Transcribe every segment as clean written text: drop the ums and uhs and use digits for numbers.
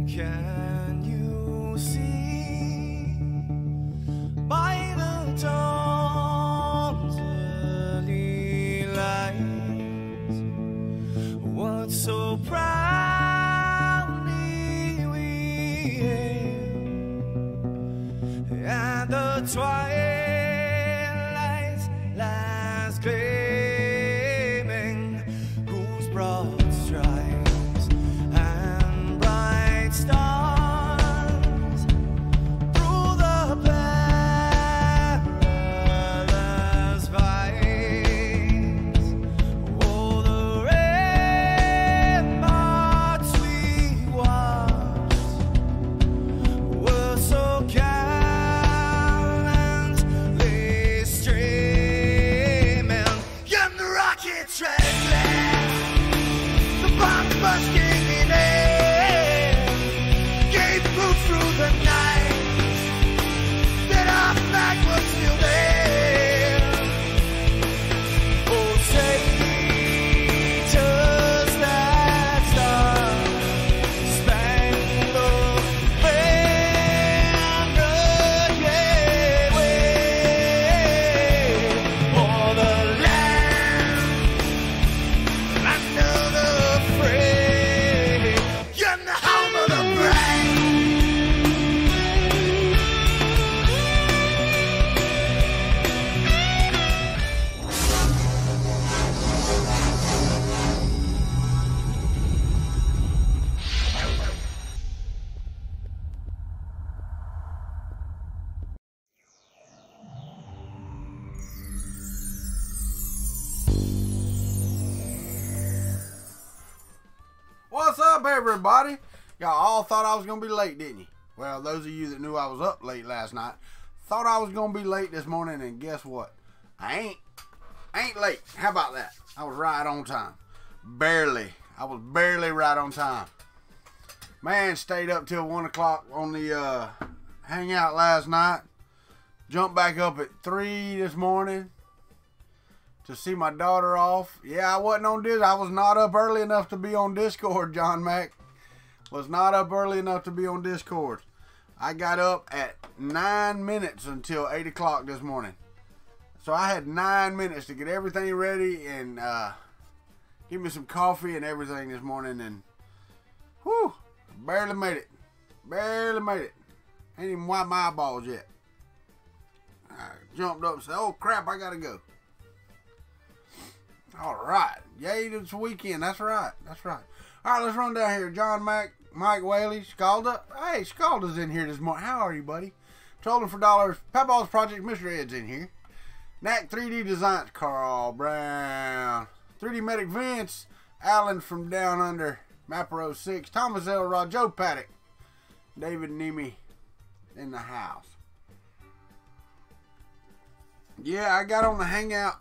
Can you see by the dawn's early light what so proudly we hailed at the twilight's last gleaming, whose broad stripes and bright stars through the perilous fights, oh, the ramparts we watched were so gallantly streaming, and the rockets restless, the bombs bursting in air, gave proof through the night that our flag was still there. Oh, say, does that star-spangled banner yet wave o'er the land under the fray, and the home of the brave? What's up, everybody? Y'all all thought I was gonna be late, didn't you? Well, those of you that knew I was up late last night thought I was gonna be late this morning, and guess what? I ain't late. How about that? I was right on time. Barely. I was barely right on time. Man, stayed up till 1 o'clock on the hangout last night. Jumped back up at 3 this morning to see my daughter off. Yeah, I wasn't on this. I was not up early enough to be on Discord, John Mac. Was not up early enough to be on Discord. I got up at 9 minutes until 8 o'clock this morning. So I had 9 minutes to get everything ready and give me some coffee and everything this morning. And whew, barely made it. Barely made it. Ain't even wiped my eyeballs yet. I jumped up and said, oh crap, I gotta go. All right. Yay, it's the weekend. That's right. That's right. All right, let's run down here. John Mac, Mike Whaley, Scalda. Hey, Scalda's in here this morning. How are you, buddy? Trolling for dollars. Papaw's Project, Mr. Ed's in here. Knack 3D Designs, Carl Brown. 3D Medic Vince, Alan from Down Under, Mapper 06. Thomas Elrod, Joe Paddock. David Nemi in the house. Yeah, I got on the hangout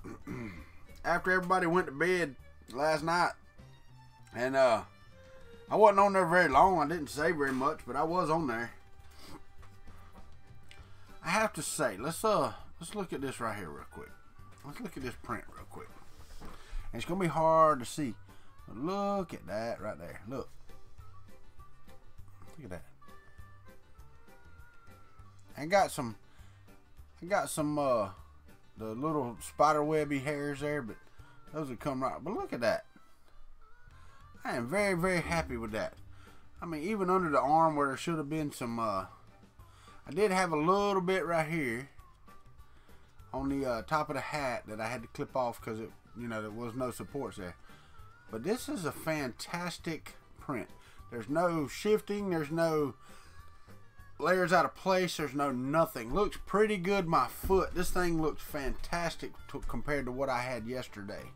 after everybody went to bed last night, and I wasn't on there very long. I didn't say very much, but I was on there. I have to say, let's look at this right here real quick. Let's look at this print real quick. And it's gonna be hard to see, but look at that right there. Look at that. I got some the little spider webby hairs there, but those will come right. But look at that. I am very, very happy with that. I mean, even under the arm where there should have been some, I did have a little bit right here on the top of the hat that I had to clip off because it, you know, there was no supports there. But this is a fantastic print. There's no shifting. There's no layers out of place. There's no nothing. Looks pretty good. My foot. This thing looks fantastic compared to what I had yesterday.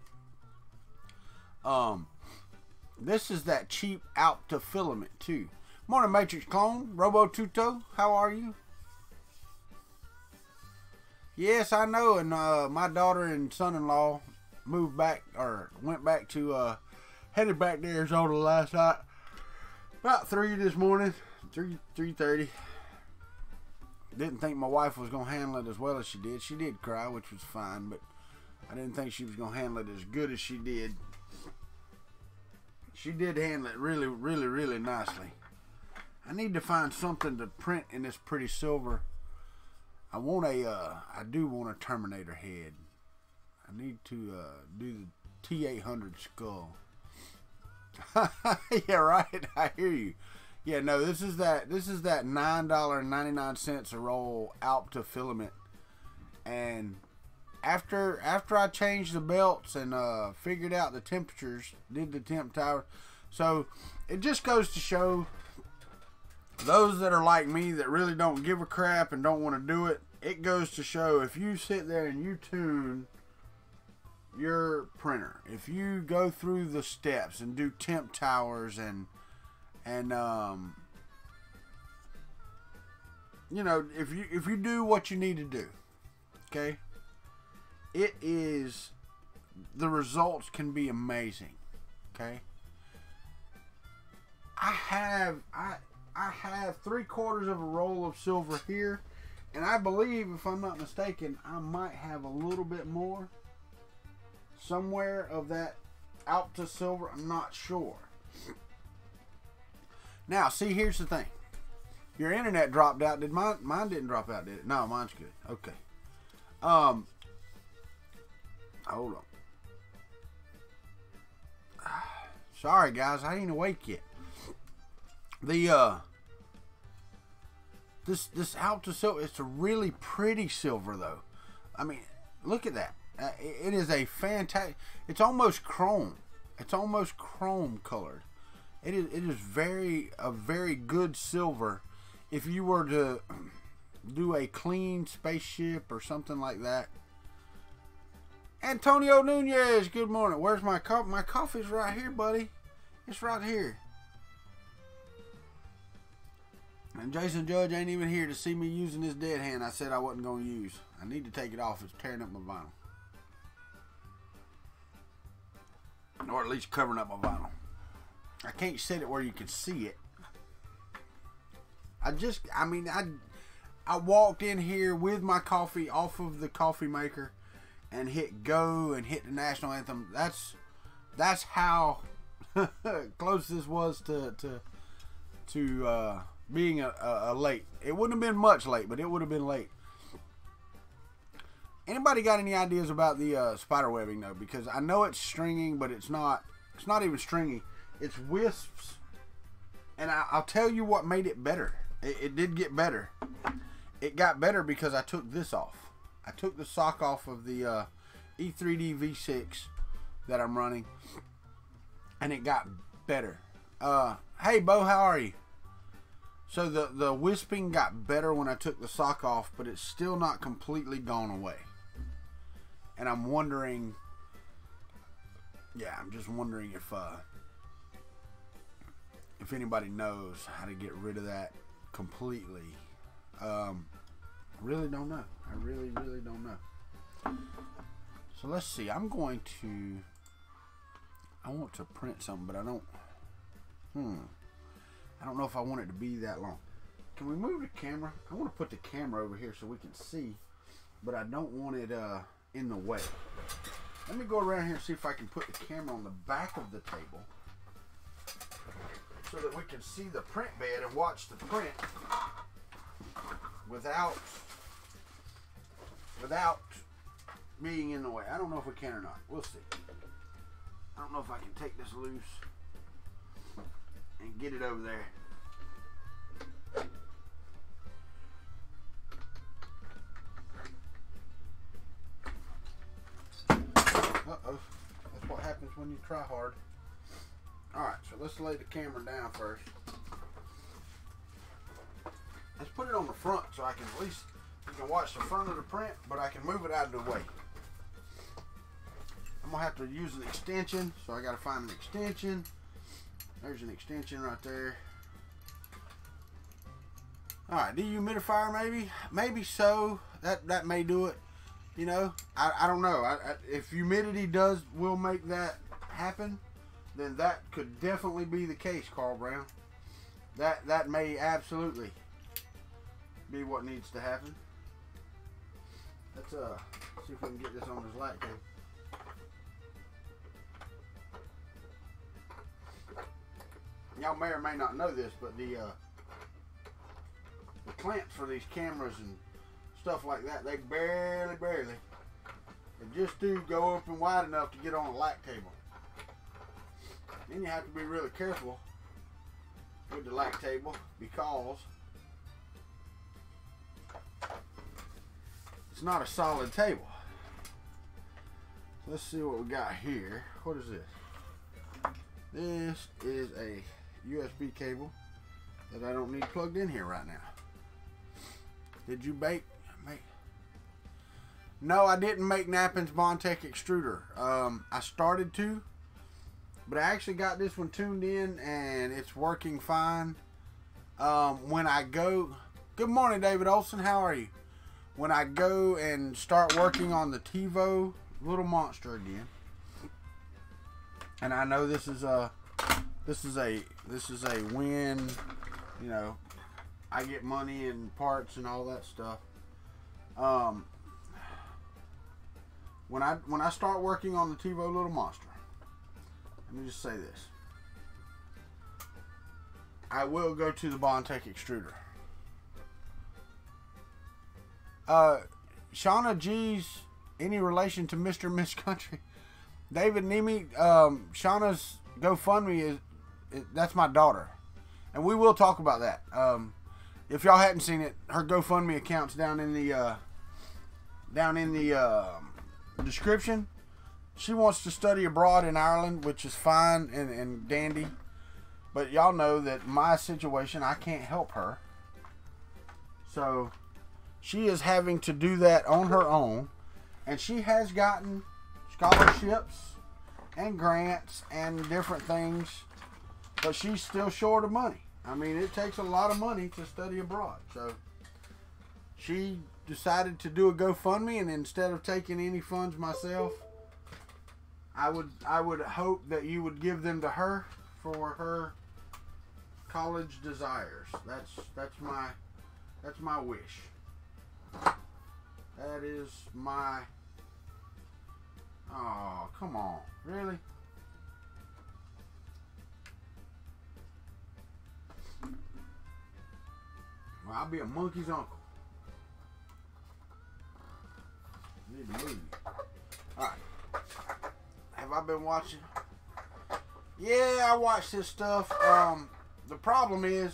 This is that cheap Alpta filament too. Morning Matrix Clone. Robo Tuto. How are you? Yes, I know. And my daughter and son-in-law moved back, or went back to, headed back to Arizona last night. About 3 this morning, 3:30. Didn't think my wife was going to handle it as well as she did. She did cry, which was fine, but I didn't think she was going to handle it as good as she did. She did handle it really, really, really nicely. I need to find something to print in this pretty silver. I do want a Terminator head. I need to do the T-800 skull. Yeah, right. I hear you. Yeah, no, this is that $9.99 a roll Alpta filament. And after I changed the belts and figured out the temperatures, did the temp tower. So it just goes to show those that are like me that really don't give a crap and don't want to do it. It goes to show if you sit there and you tune your printer, if you go through the steps and do temp towers and you know, if you do what you need to do, okay, the results can be amazing. Okay, I have 3/4 of a roll of silver here, and I believe, if I'm not mistaken, I might have a little bit more somewhere of that Alpta silver. I'm not sure. Now, see, here's the thing. Your internet dropped out. Did mine didn't drop out, did it? No, mine's good. Okay. Hold on. Sorry, guys. I ain't awake yet. The this Alpta silver, it's a really pretty silver, though. I mean, look at that. It is a fantastic. It's almost chrome. It's almost chrome colored. It is a very good silver. If you were to do a clean spaceship or something like that. Antonio Nunez, good morning. Where's my coffee? My coffee's right here, buddy. It's right here. And Jason Judge ain't even here to see me using this dead hand I said I wasn't going to use. I need to take it off. It's tearing up my vinyl. Or at least covering up my vinyl. I can't set it where you can see it. I walked in here with my coffee off of the coffee maker and hit go and hit the national anthem. That's how close this was to being a late. It wouldn't have been much late, but it would have been late. Anybody got any ideas about the spider webbing though? Because I know it's stringing, but it's not even stringy. It's wisps. And I'll tell you what made it better. It did get better. It got better because I took this off. I took the sock off of the E3D V6 that I'm running, and it got better. Hey, Bo, how are you? So the wisping got better when I took the sock off, but it's still not completely gone away. And I'm wondering, I'm just wondering if anybody knows how to get rid of that completely. Really don't know. I really don't know. So let's see. I want to print something, but I don't know if I want it to be that long. Can we move the camera? I want to put the camera over here so we can see, but I don't want it in the way. Let me go around here and see if I can put the camera on the back of the table so that we can see the print bed and watch the print without being in the way. I don't know if we can or not. We'll see. I don't know if I can take this loose and get it over there. Uh-oh. That's what happens when you try hard. Alright, so let's lay the camera down first. Let's put it on the front so I can at least, you can watch the front of the print, but I can move it out of the way. I'm going to have to use an extension, so I got to find an extension. There's an extension right there. All right, dehumidifier maybe so. That may do it. You know, I don't know. If humidity will make that happen, then that could definitely be the case, Carl Brown. That may absolutely be what needs to happen. Let's see if we can get this on this light cable. Y'all may or may not know this, but the clamps for these cameras and stuff like that, they barely, they just do go open wide enough to get on a light cable. Then you have to be really careful with the light table because it's not a solid table. Let's see what we got here. What is this? This is a USB cable that I don't need plugged in here right now. Did you bake? No, I didn't make Nappin's Bondtech extruder. I started to, but I actually got this one tuned in and it's working fine. When I go, good morning, David Olson. How are you? When I go and start working on the TiVo little monster again, and I know this is a win. You know, I get money and parts and all that stuff. When I start working on the TiVo little monster, let me just say this: I will go to the Bondtech extruder. Shawna G's any relation to Mr. and Miss Country? David Nemi, Shawna's GoFundMe that's my daughter, and we will talk about that. If y'all hadn't seen it, her GoFundMe account's down in the description. She wants to study abroad in Ireland, which is fine and dandy, but y'all know that my situation, I can't help her, so she is having to do that on her own, and she has gotten scholarships and grants and different things, but she's still short of money. I mean, it takes a lot of money to study abroad, so she decided to do a GoFundMe, and instead of taking any funds myself, I would hope that you would give them to her for her college desires. That's my wish. That is my... Oh, come on. Really? Well, I'll be a monkey's uncle. Need to move you. Alright. Have I been watching? Yeah, I watch this stuff. The problem is,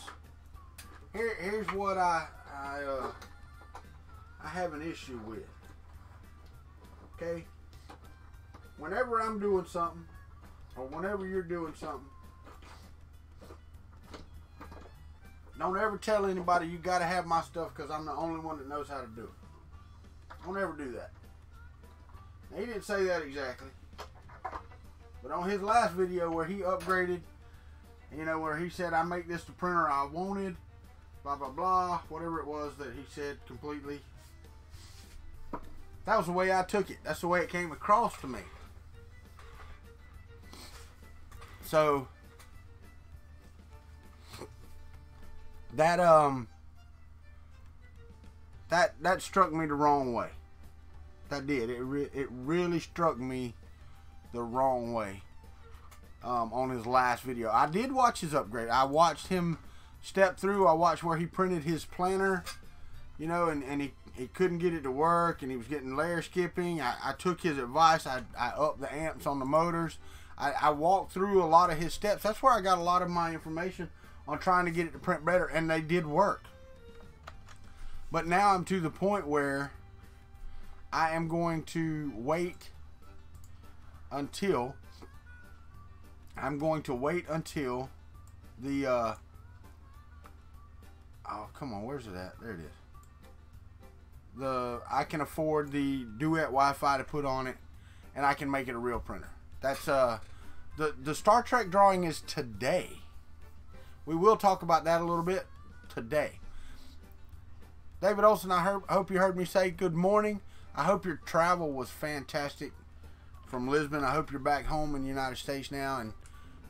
here's what I have an issue with. Okay? Whenever I'm doing something, or whenever you're doing something, don't ever tell anybody you gotta have my stuff because I'm the only one that knows how to do it. Don't ever do that. Now, he didn't say that exactly, but on his last video where he upgraded, you know, where he said, I make this the printer I wanted, blah, blah, blah, whatever it was that he said completely. That was the way I took it. That's the way it came across to me. So, that struck me the wrong way. That did. It really struck me the wrong way on his last video. I did watch his upgrade. I watched him step through. I watched where he printed his planner, you know, and he couldn't get it to work, and he was getting layer skipping. I took his advice. I upped the amps on the motors. I walked through a lot of his steps. That's where I got a lot of my information on trying to get it to print better, and they did work. But now I'm to the point where I am going to wait until the oh, come on, where's it at? There it is. I can afford the Duet Wi-Fi to put on it, and I can make it a real printer. That's the Star Trek drawing is today. We will talk about that a little bit today. David Olson, I hope you heard me say good morning. I hope your travel was fantastic from Lisbon. I hope you're back home in the United States now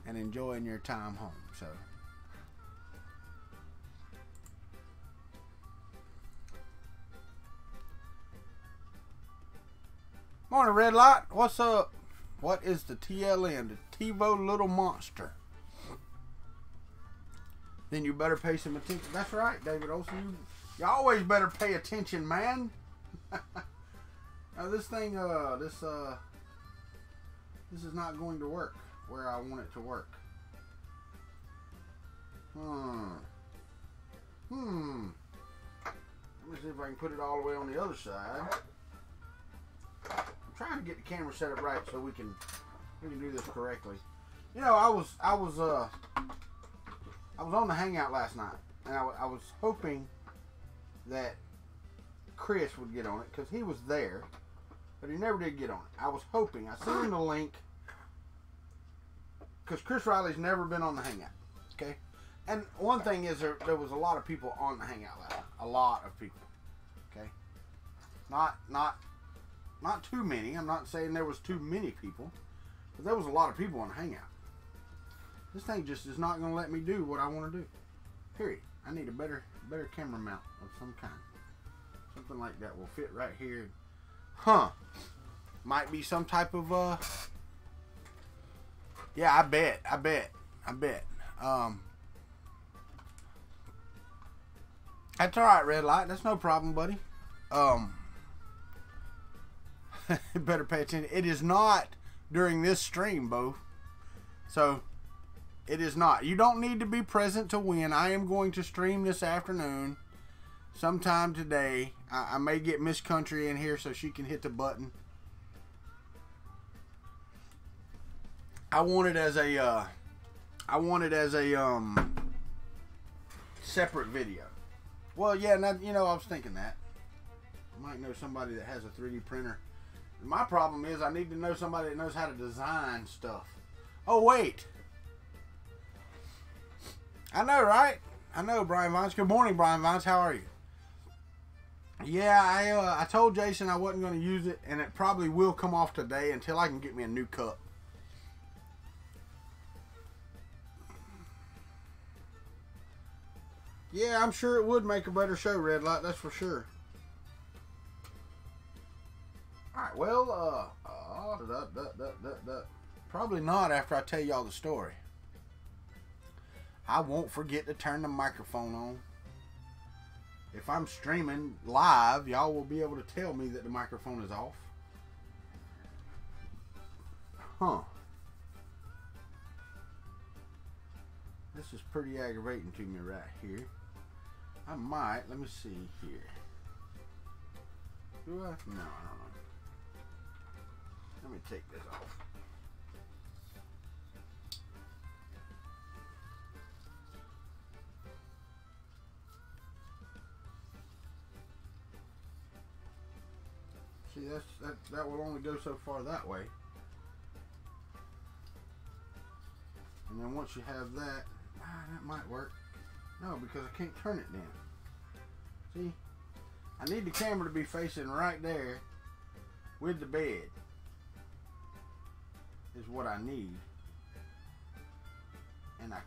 and enjoying your time home. So, morning, Red Light. What's up? What is the TLN? The TiVo Little Monster. Then you better pay some attention. That's right, David Olson. You always better pay attention, man. Now this thing, this is not going to work where I want it to work. Let me see if I can put it all the way on the other side. I'm trying to get the camera set up right so we can do this correctly. You know, I was on the Hangout last night, and I was hoping that Chris would get on it because he was there, but he never did get on it. I was hoping. I sent him the link because Chris Riley's never been on the Hangout. Okay, and one thing is there was a lot of people on the Hangout last night. A lot of people. Okay, not too many. I'm not saying there was too many people, but there was a lot of people on the Hangout. This thing just is not going to let me do what I want to do. Period. I need a better camera mount of some kind. Something like that will fit right here. Huh. Might be some type of, yeah, I bet. That's alright, Red Light. That's no problem, buddy. Better pay attention. It is not during this stream, Bo. So, it is not. You don't need to be present to win. I am going to stream this afternoon. Sometime today. I may get Miss Country in here so she can hit the button. I want it as a separate video. Well, yeah, now, you know, I was thinking that. I might know somebody that has a 3D printer. My problem is I need to know somebody that knows how to design stuff. Oh, wait. I know, right? I know, Brian Vines. Good morning, Brian Vines. How are you? Yeah, I told Jason I wasn't going to use it, and it probably will come off today until I can get me a new cup. Yeah, I'm sure it would make a better show, Red Light. That's for sure. Alright, well, probably not after I tell y'all the story. I won't forget to turn the microphone on. If I'm streaming live, y'all will be able to tell me that the microphone is off. Huh. This is pretty aggravating to me right here. I might, let me see here. Do I? No, I don't know. Let me take this off. See, that will only go so far that way. And then once you have that, that might work. No, because I can't turn it then. See? I need the camera to be facing right there with the bed. Is what I need. And I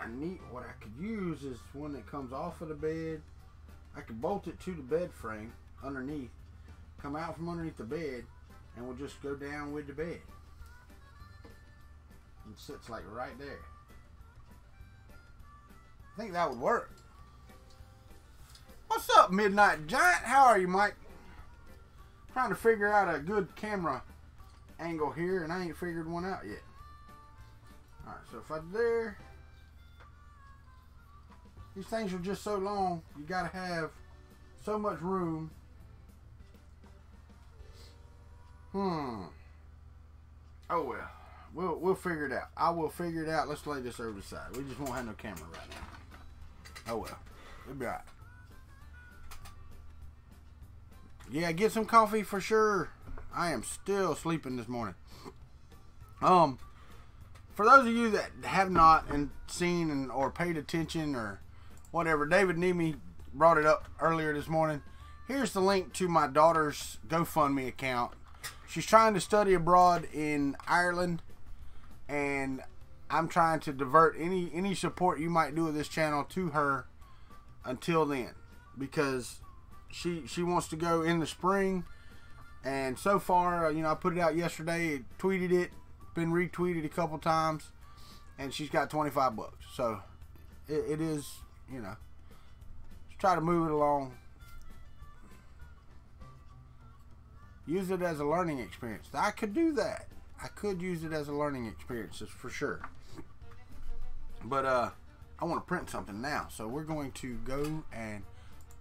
need, what I could use is one that comes off of the bed. I could bolt it to the bed frame underneath. Come out from underneath the bed and we'll just go down with the bed. It sits like right there. I think that would work. What's up, Midnight Giant? How are you, Mike? Trying to figure out a good camera angle here, and I ain't figured one out yet. Alright, so if I there, these things are just so long, you gotta have so much room. Oh well. We'll figure it out. I will figure it out. Let's lay this over the side. We just won't have no camera right now. Oh well. It'll be alright. Yeah, get some coffee for sure. I am still sleeping this morning. For those of you that have not seen or paid attention or whatever, David Nemi brought it up earlier this morning. Here's the link to my daughter's GoFundMe account. She's trying to study abroad in Ireland, and I'm trying to divert any support you might do with this channel to her until then, because she wants to go in the spring. And so far, you know, I put it out yesterday, tweeted it, been retweeted a couple times, and she's got 25 bucks. So it is, you know, just try to move it along. Use it as a learning experience. I could do that. I could use it as a learning experience, for sure. But I want to print something now, so we're going to go and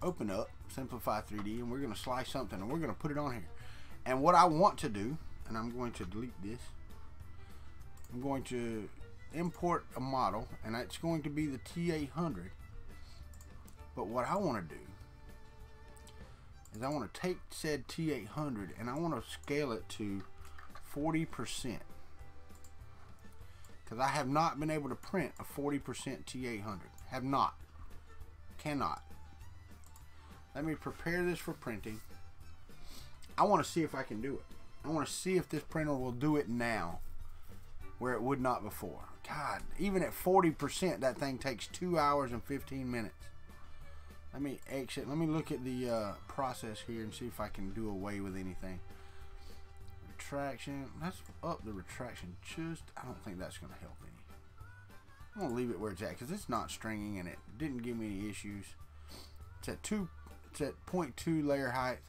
open up Simplify 3D, and we're going to slice something, and we're going to put it on here. And what I want to do, and I'm going to delete this, I'm going to import a model, and it's going to be the T800. But what I want to do is I want to take said T800 and I want to scale it to 40%, because I have not been able to print a 40% T800. Have not. Cannot. Let me prepare this for printing. I want to see if I can do it. I want to see if this printer will do it now where it would not before. God, even at 40%, that thing takes 2 hours and 15 minutes. Let me exit. Let me look at the process here and see if I can do away with anything. Retraction. Let's up the retraction. I don't think that's going to help any. I'm going to leave it where it's at because it's not stringing and it didn't give me any issues. It's at 0.2 layer height.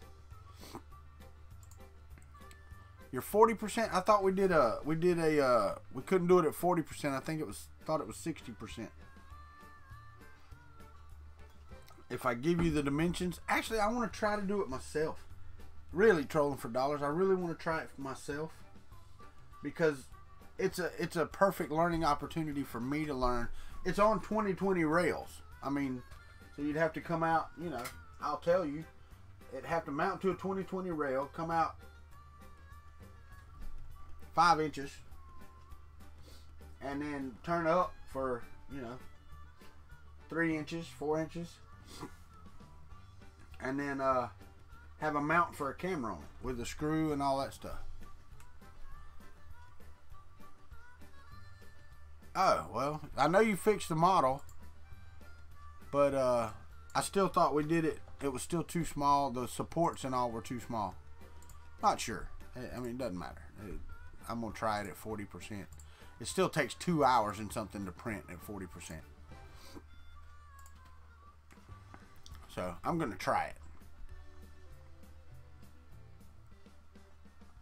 Your 40%. I thought we couldn't do it at 40%. I think thought it was 60%. If I give you the dimensions, actually I want to try to do it myself. Really, trolling for dollars. I really want to try it for myself because it's a perfect learning opportunity for me to learn. It's on 2020 rails. I mean, so you'd have to come out, you know, I'll tell you, it'd have to mount to a 2020 rail, come out 5 inches, and then turn up for, you know, 3 inches, 4 inches, and then have a mount for a camera on it with a screw and all that stuff. Oh, well, I know you fixed the model, but I still thought we did it. It was still too small. The supports and all were too small. Not sure. I mean, it doesn't matter. I'm going to try it at 40%. It still takes 2 hours and something to print at 40%. So, I'm going to try it.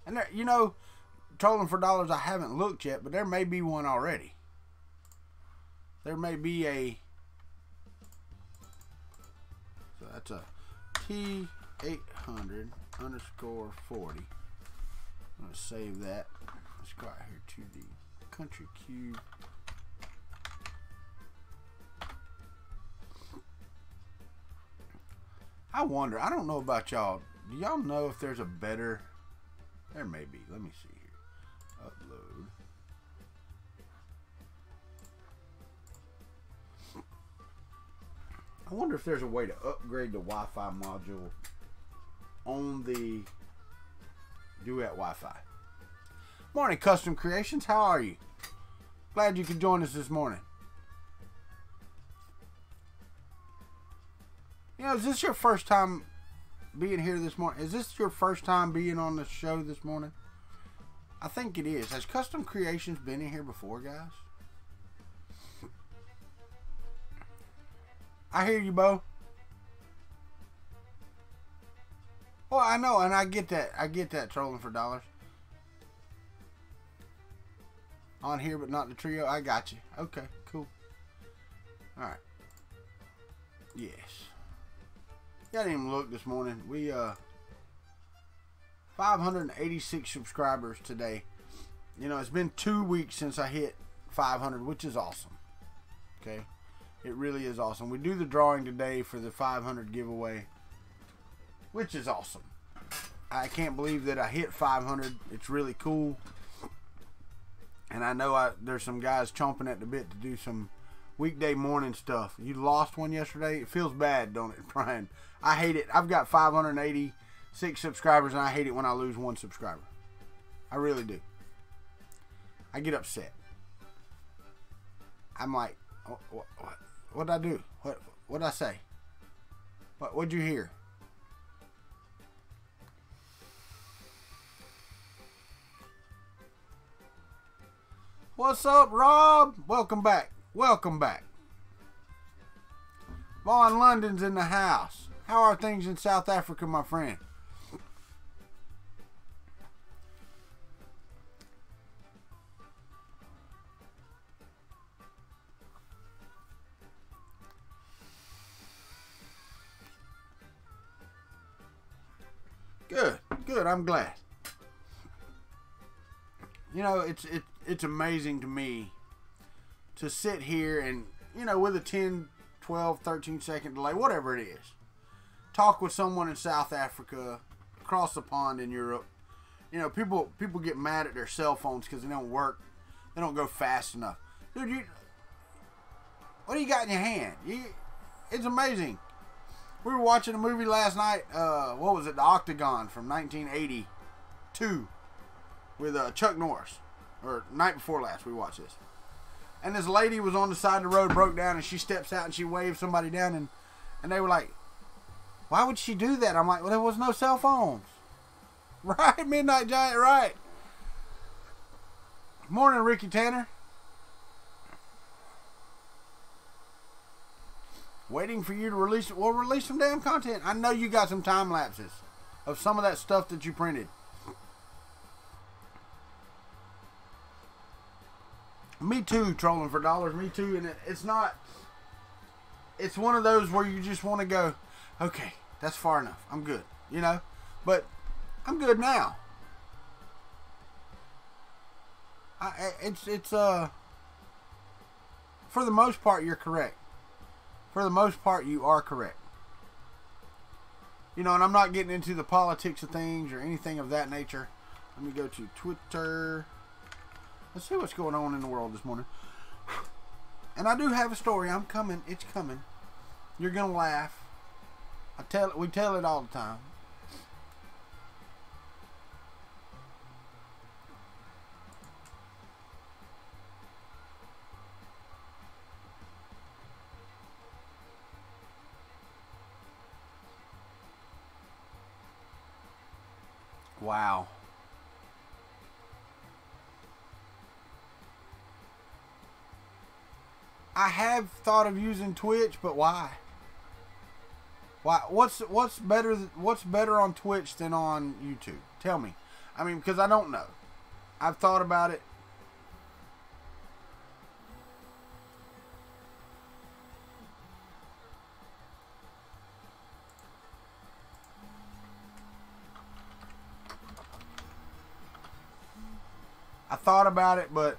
And there, you know, trolling for dollars, I haven't looked yet, but there may be one already. There may be a... So, that's a T800 _40. I'm going to save that. Let's go out here to the Kuntry Cube. I wonder, I don't know about y'all. Do y'all know if there's a better... There may be. Let me see here. Upload. I wonder if there's a way to upgrade the Wi-Fi module on the Duet Wi-Fi. Morning, Custom Creations. How are you? Glad you could join us this morning. You know, is this your first time being here this morning? Is this your first time being on the show this morning? I think it is. Has Custom Creations been in here before, guys? I hear you, Bo. Oh, I know, and I get that. I get that, trolling for dollars. On here, but not the trio. I got you. Okay, cool. Alright. Yes. I didn't even look this morning. We, 586 subscribers today. You know, it's been 2 weeks since I hit 500, which is awesome. Okay? It really is awesome. We do the drawing today for the 500 giveaway, which is awesome. I can't believe that I hit 500. It's really cool. And I know there's some guys chomping at the bit to do some weekday morning stuff. You lost one yesterday. It feels bad, don't it, Brian? I hate it. I've got 586 subscribers, and I hate it when I lose one subscriber. I really do. I get upset. I'm like, what'd I do? What'd I say? What'd you hear? What's up, Rob? Welcome back. Welcome back. Vaughn London's in the house. How are things in South Africa, my friend? Good, good. I'm glad. You know, it's amazing to me to sit here and, you know, with a 10, 12, 13 second delay, whatever it is, talk with someone in South Africa, across the pond in Europe. You know, people get mad at their cell phones because they don't work. They don't go fast enough. Dude, what do you got in your hand? It's amazing. We were watching a movie last night. What was it? The Octagon from 1982 with Chuck Norris. Or night before last, we watched this. And this lady was on the side of the road, broke down, and she steps out and she waves somebody down, and they were like, why would she do that? I'm like, well, there was no cell phones. Right, Midnight Giant, right. Morning, Ricky Tanner. Waiting for you to release it. Well, release some damn content. I know you got some time lapses of some of that stuff that you printed. Me too, trolling for dollars. Me too. And it's not. It's one of those where you just want to go, okay, that's far enough. I'm good. You know? But I'm good now. It's for the most part, you're correct. For the most part, you are correct. You know, and I'm not getting into the politics of things or anything of that nature. Let me go to Twitter. Let's see what's going on in the world this morning. And I do have a story. I'm coming. It's coming. You're going to laugh. We tell it all the time. Wow. I have thought of using Twitch, but why? Why? What's better on Twitch than on YouTube? Tell me. I mean, because I don't know. I've thought about it. I thought about it, but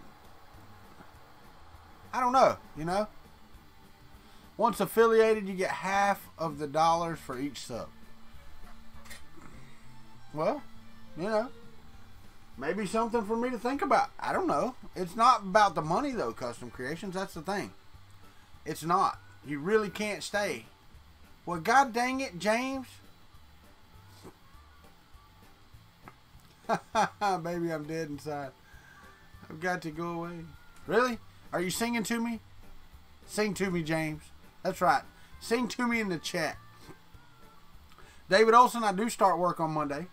I don't know, you know? Once affiliated, you get half of the dollars for each sub. Well, you know, maybe something for me to think about. I don't know. It's not about the money, though, Custom Creations. That's the thing. It's not. You really can't stay. Well, God dang it, James. Baby, I'm dead inside. I've got to go away. Really? Are you singing to me? Sing to me, James. That's right. Sing to me in the chat. David Olson, I do start work on Monday.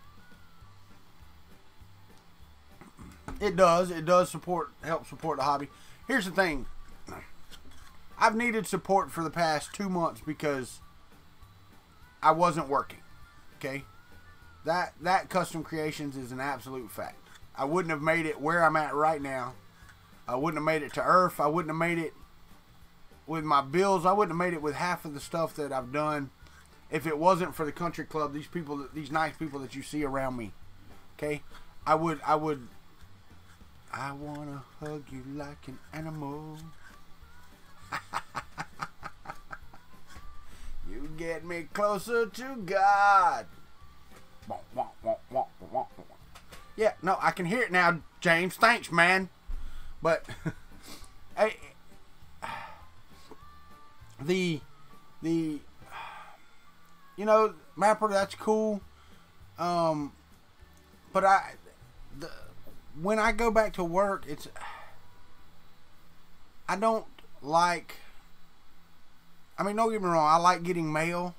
It does. It does help support the hobby. Here's the thing. I've needed support for the past 2 months because I wasn't working. Okay? That Custom Creations is an absolute fact. I wouldn't have made it where I'm at right now. I wouldn't have made it to Earth. I wouldn't have made it with my bills. I wouldn't have made it with half of the stuff that I've done if it wasn't for the country club. These people, these nice people that you see around me. Okay, I wanna hug you like an animal. You get me closer to God. Yeah, no, I can hear it now, James. Thanks, man. But the you know, Mapper, that's cool. But when I go back to work, I don't like, I mean, don't get me wrong, I like getting mail,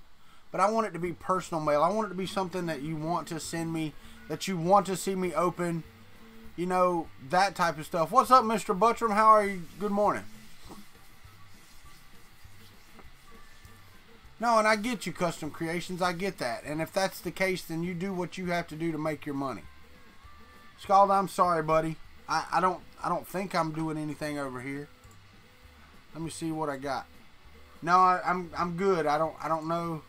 but I want it to be personal mail. I want it to be something that you want to send me, that you want to see me open, you know, that type of stuff. What's up, Mr. Buttram? How are you? Good morning. No, and I get you, Custom Creations. I get that. And if that's the case, then you do what you have to do to make your money. Scald, I'm sorry, buddy. I don't think I'm doing anything over here. Let me see what I got. No, I'm good. I don't know.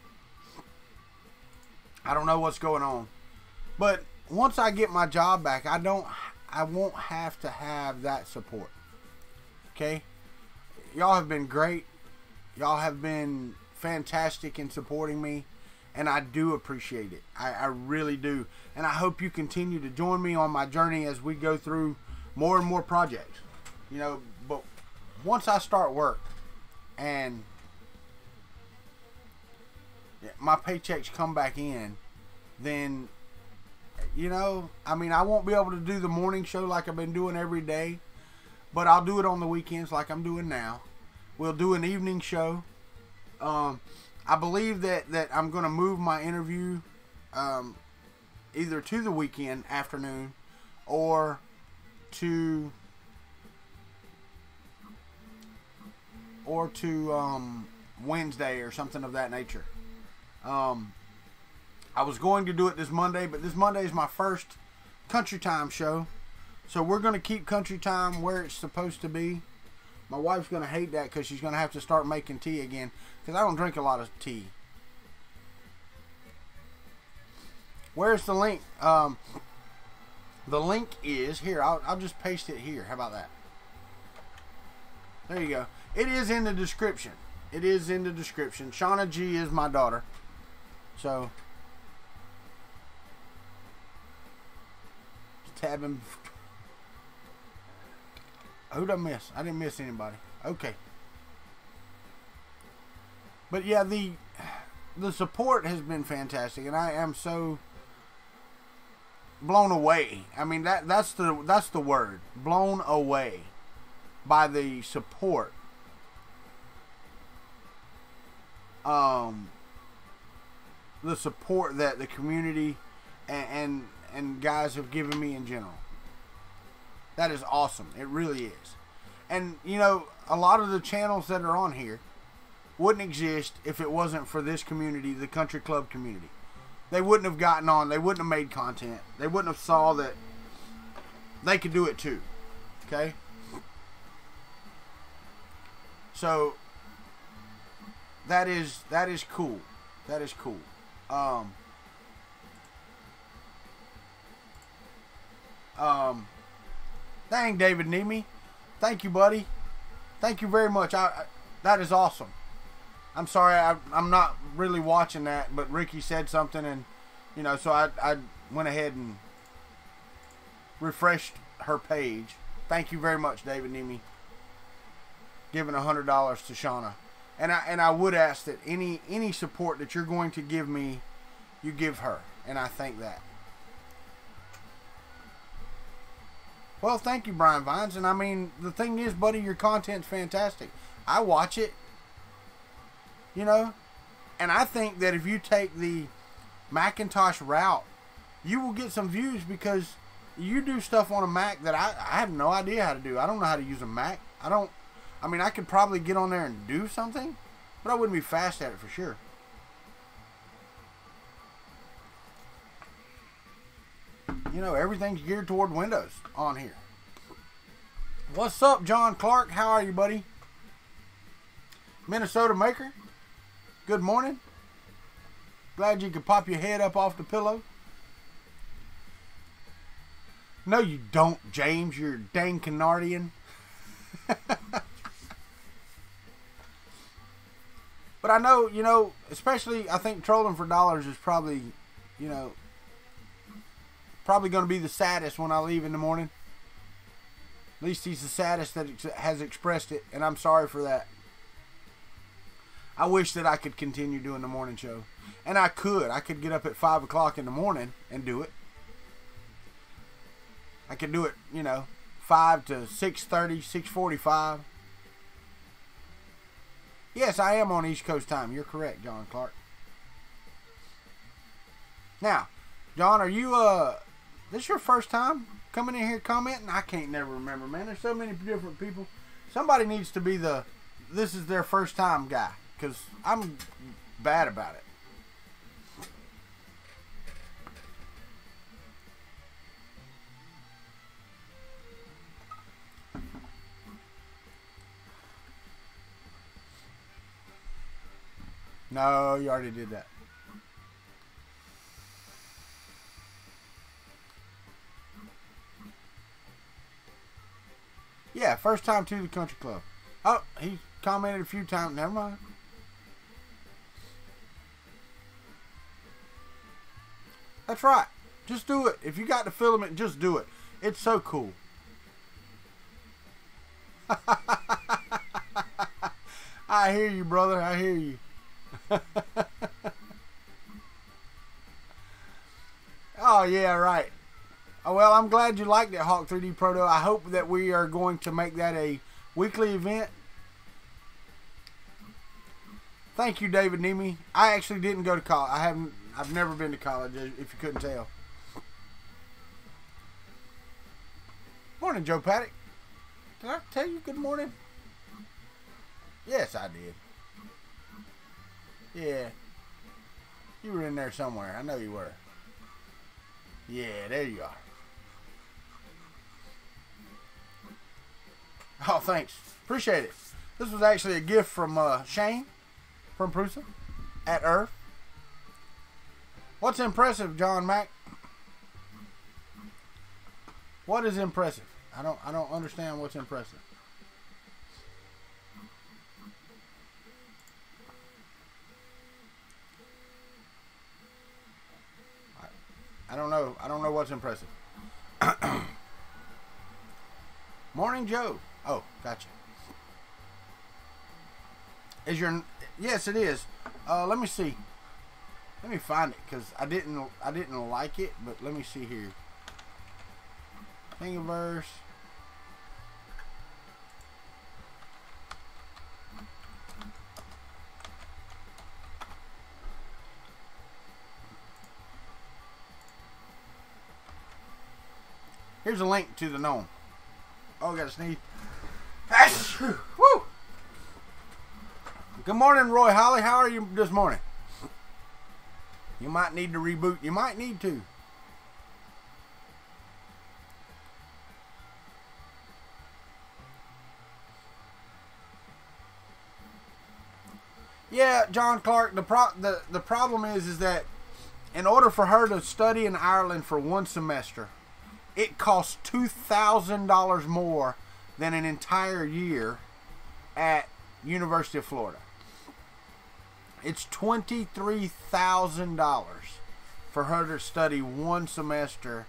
I don't know what's going on. But once I get my job back, I won't have to have that support. Okay? Y'all have been great. Y'all have been fantastic in supporting me, and I do appreciate it. I really do. And I hope you continue to join me on my journey as we go through more and more projects. You know, but once I start work and my paychecks come back in, then, you know, I mean, I won't be able to do the morning show like I've been doing every day, but I'll do it on the weekends like I'm doing now. We'll do an evening show. I believe that I'm going to move my interview either to the weekend afternoon or to Wednesday or something of that nature. I was going to do it this Monday, but this Monday is my first Country Time show. So we're going to keep Country Time where it's supposed to be. My wife's going to hate that because she's going to have to start making tea again, because I don't drink a lot of tea. Where's the link? The link is here. I'll just paste it here. How about that? There you go. It is in the description. It is in the description. Shawna G is my daughter. So, tabbing. Who'd I miss? I didn't miss anybody. Okay. But yeah, the support has been fantastic, and I am so blown away. I mean, that's the word. Blown away by the support. The support that the community and guys have given me in general. That is awesome. It really is. And, you know, a lot of the channels that are on here wouldn't exist if it wasn't for this community, the country club community. They wouldn't have gotten on. They wouldn't have made content. They wouldn't have saw that they could do it too. Okay? So, that is cool. That is cool. Dang, David Nemi. Thank you, buddy. Thank you very much. That is awesome. I'm sorry, I'm not really watching that, but Ricky said something, and, you know, so I went ahead and refreshed her page. Thank you very much, David Nemi. Giving $100 to Shawna. And I would ask that any support that you're going to give me, you give her. And I thank that. Well, thank you, Brian Vines. And I mean, the thing is, buddy, your content's fantastic. I watch it. You know? And I think that if you take the Macintosh route, you will get some views, because you do stuff on a Mac that I have no idea how to do. I don't know how to use a Mac. I mean, I could probably get on there and do something, but I wouldn't be fast at it for sure. You know, everything's geared toward Windows on here. What's up, John Clark? How are you, buddy? Minnesota Maker? Good morning. Glad you could pop your head up off the pillow. No, you don't, James. You're a dang Canardian. But I know, you know, especially I think Trolling for Dollars is probably, you know, probably going to be the saddest when I leave in the morning. At least he's the saddest that has expressed it, and I'm sorry for that. I wish that I could continue doing the morning show. And I could get up at 5 o'clock in the morning and do it. I could do it, 5 to 6:30, 6:45. Yes, I am on East Coast time. You're correct, John Clark. Now, John, are you, this your first time coming in here commenting? I can't never remember, man. There's so many different people. Somebody needs to be this is their first time guy, because I'm bad about it. No, you already did that. Yeah, first time to the country club. Oh, he commented a few times. Never mind. That's right. Just do it. If you got the filament, just do it. It's so cool. I hear you, brother. I hear you. Oh, yeah, right. Oh, well, I'm glad you liked it, Hawk 3D Proto. I hope that we are going to make that a weekly event. Thank you, David Nemi. I actually didn't go to college. I've never been to college, if you couldn't tell. Morning, Joe Paddock. Did I tell you good morning? Yes, I did. Yeah. You were in there somewhere. I know you were. Yeah, there you are. Oh, thanks. Appreciate it. This was actually a gift from Shane from Prusa at Earth. What's impressive, John Mack? What is impressive? I don't understand what's impressive. I don't know. I don't know what's impressive. Morning, Joe. Oh, gotcha. Yes, it is. Let me see. Let me find it, because I didn't like it, but let me see here. Thingiverse. Here's a link to the gnome. Oh, I got to sneeze. Woo! Good morning, Roy Holly. How are you this morning? You might need to reboot. You might need to. Yeah, John Clark, the problem is that in order for her to study in Ireland for one semester, it costs $2,000 more than an entire year at University of Florida. It's $23,000 for her to study one semester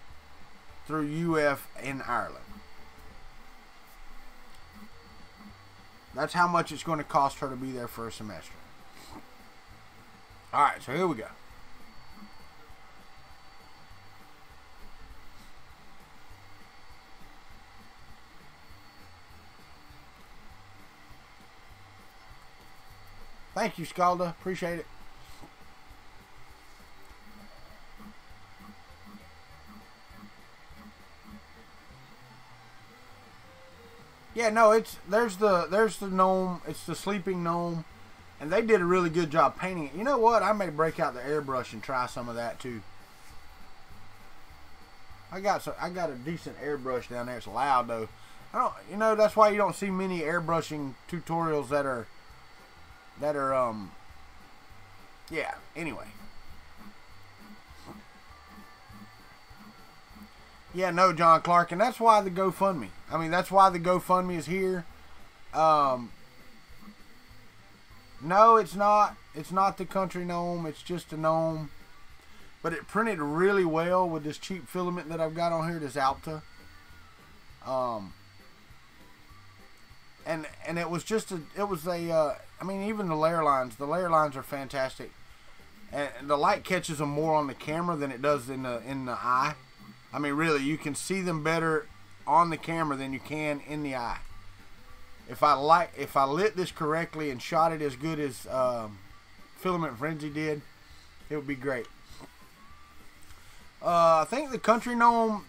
through UF in Ireland. That's how much it's going to cost her to be there for a semester. Alright, so here we go. Thank you, Scalda. Appreciate it. Yeah, no, there's the gnome. It's the sleeping gnome, and they did a really good job painting it. You know what? I may break out the airbrush and try some of that too. I got a decent airbrush down there. It's loud though. That's why you don't see many airbrushing tutorials that are yeah, anyway. Yeah, no, John Clark, and that's why the GoFundMe. I mean, that's why the GoFundMe is here. No, it's not. It's not the country gnome. It's just a gnome. But it printed really well with this cheap filament that I've got on here, this Alta. And it was just a I mean, even the layer lines. The layer lines are fantastic. And the light catches them more on the camera than it does in the eye. I mean, really, you can see them better on the camera than you can in the eye. If I lit this correctly and shot it as good as Filament Frenzy did, it would be great. I think the Country Gnome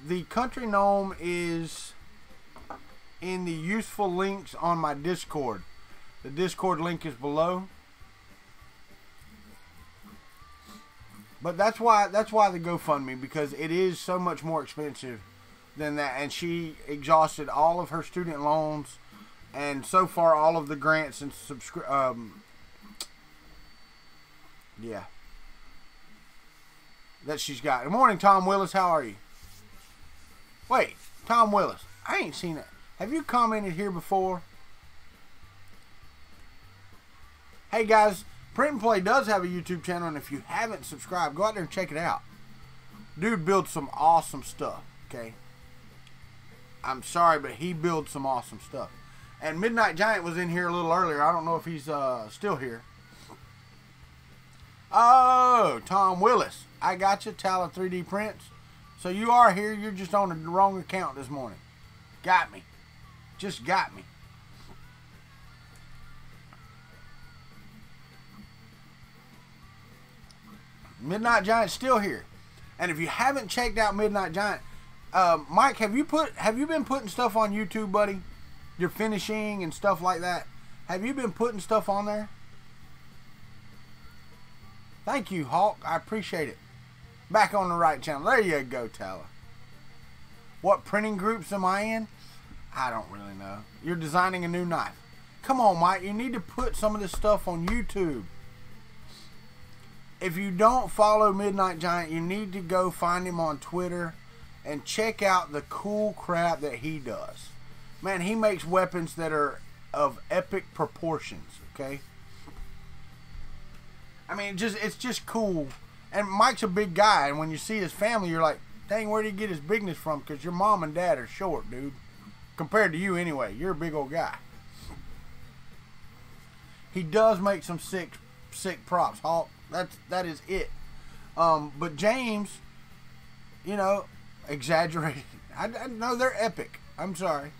is in the useful links on my Discord. The Discord link is below. But that's why the GoFundMe, because it is so much more expensive than that. And she exhausted all of her student loans, and so far all of the grants and that she's got. Good morning, Tom Willis. How are you? Wait, Tom Willis. I ain't seen it. Have you commented here before? Hey guys, Print and Play does have a YouTube channel, and if you haven't subscribed, go out there and check it out. Dude builds some awesome stuff, okay? I'm sorry, but he builds some awesome stuff. And Midnight Giant was in here a little earlier. I don't know if he's still here. Oh, Tom Willis. I got you, Tala 3D Prints. So you are here. You're just on the wrong account this morning. Got me. Just got me. Midnight Giant's still here. And if you haven't checked out Midnight Giant, Mike, have you been putting stuff on YouTube, buddy? Your finishing and stuff like that. Have you been putting stuff on there? Thank you, Hawk. I appreciate it. Back on the right channel. There you go, Tala. What printing groups am I in? I don't really know. You're designing a new knife. Come on, Mike. You need to put some of this stuff on YouTube. If you don't follow Midnight Giant, you need to go find him on Twitter and check out the cool crap that he does. Man, he makes weapons that are of epic proportions, okay? I mean, it's just cool. And Mike's a big guy, and when you see his family, you're like, dang, where did he get his bigness from? Because your mom and dad are short, dude. Compared to you anyway. You're a big old guy. He does make some sick props, Hawk. That is it. But James, you know, exaggerated. I know they're epic. I'm sorry.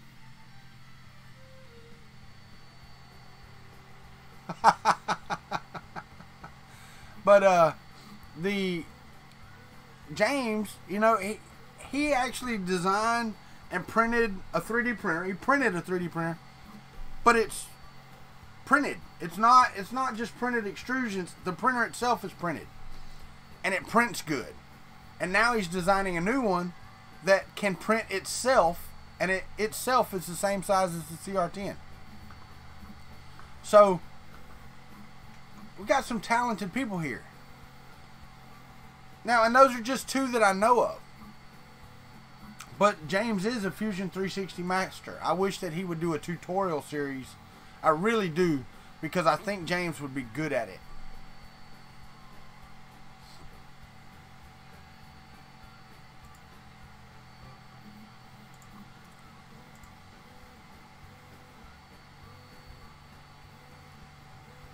But the James, you know, he actually designed and printed a 3D printer. He printed a 3D printer, but it's printed. It's not just printed extrusions. The printer itself is printed, and it prints good. And now he's designing a new one that can print itself, and it itself is the same size as the CR10. So we got some talented people here. Now, and those are just two that I know of. But James is a Fusion 360 master. I wish that he would do a tutorial series. I really do, because I think James would be good at it.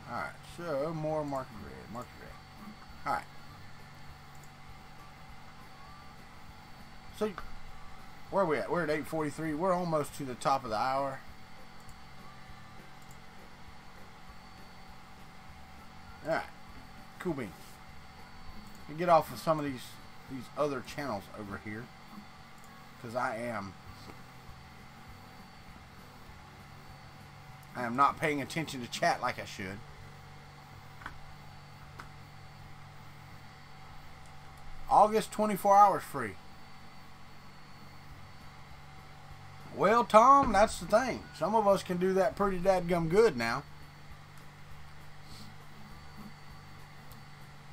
Alright, so more market red. Alright. So, where are we at? We're at 8:43. We're almost to the top of the hour. Alright. Cool beans. Let me get off of some of these other channels over here, because I am not paying attention to chat like I should. August 24 hours free. Well, Tom, that's the thing. Some of us can do that pretty dadgum good now.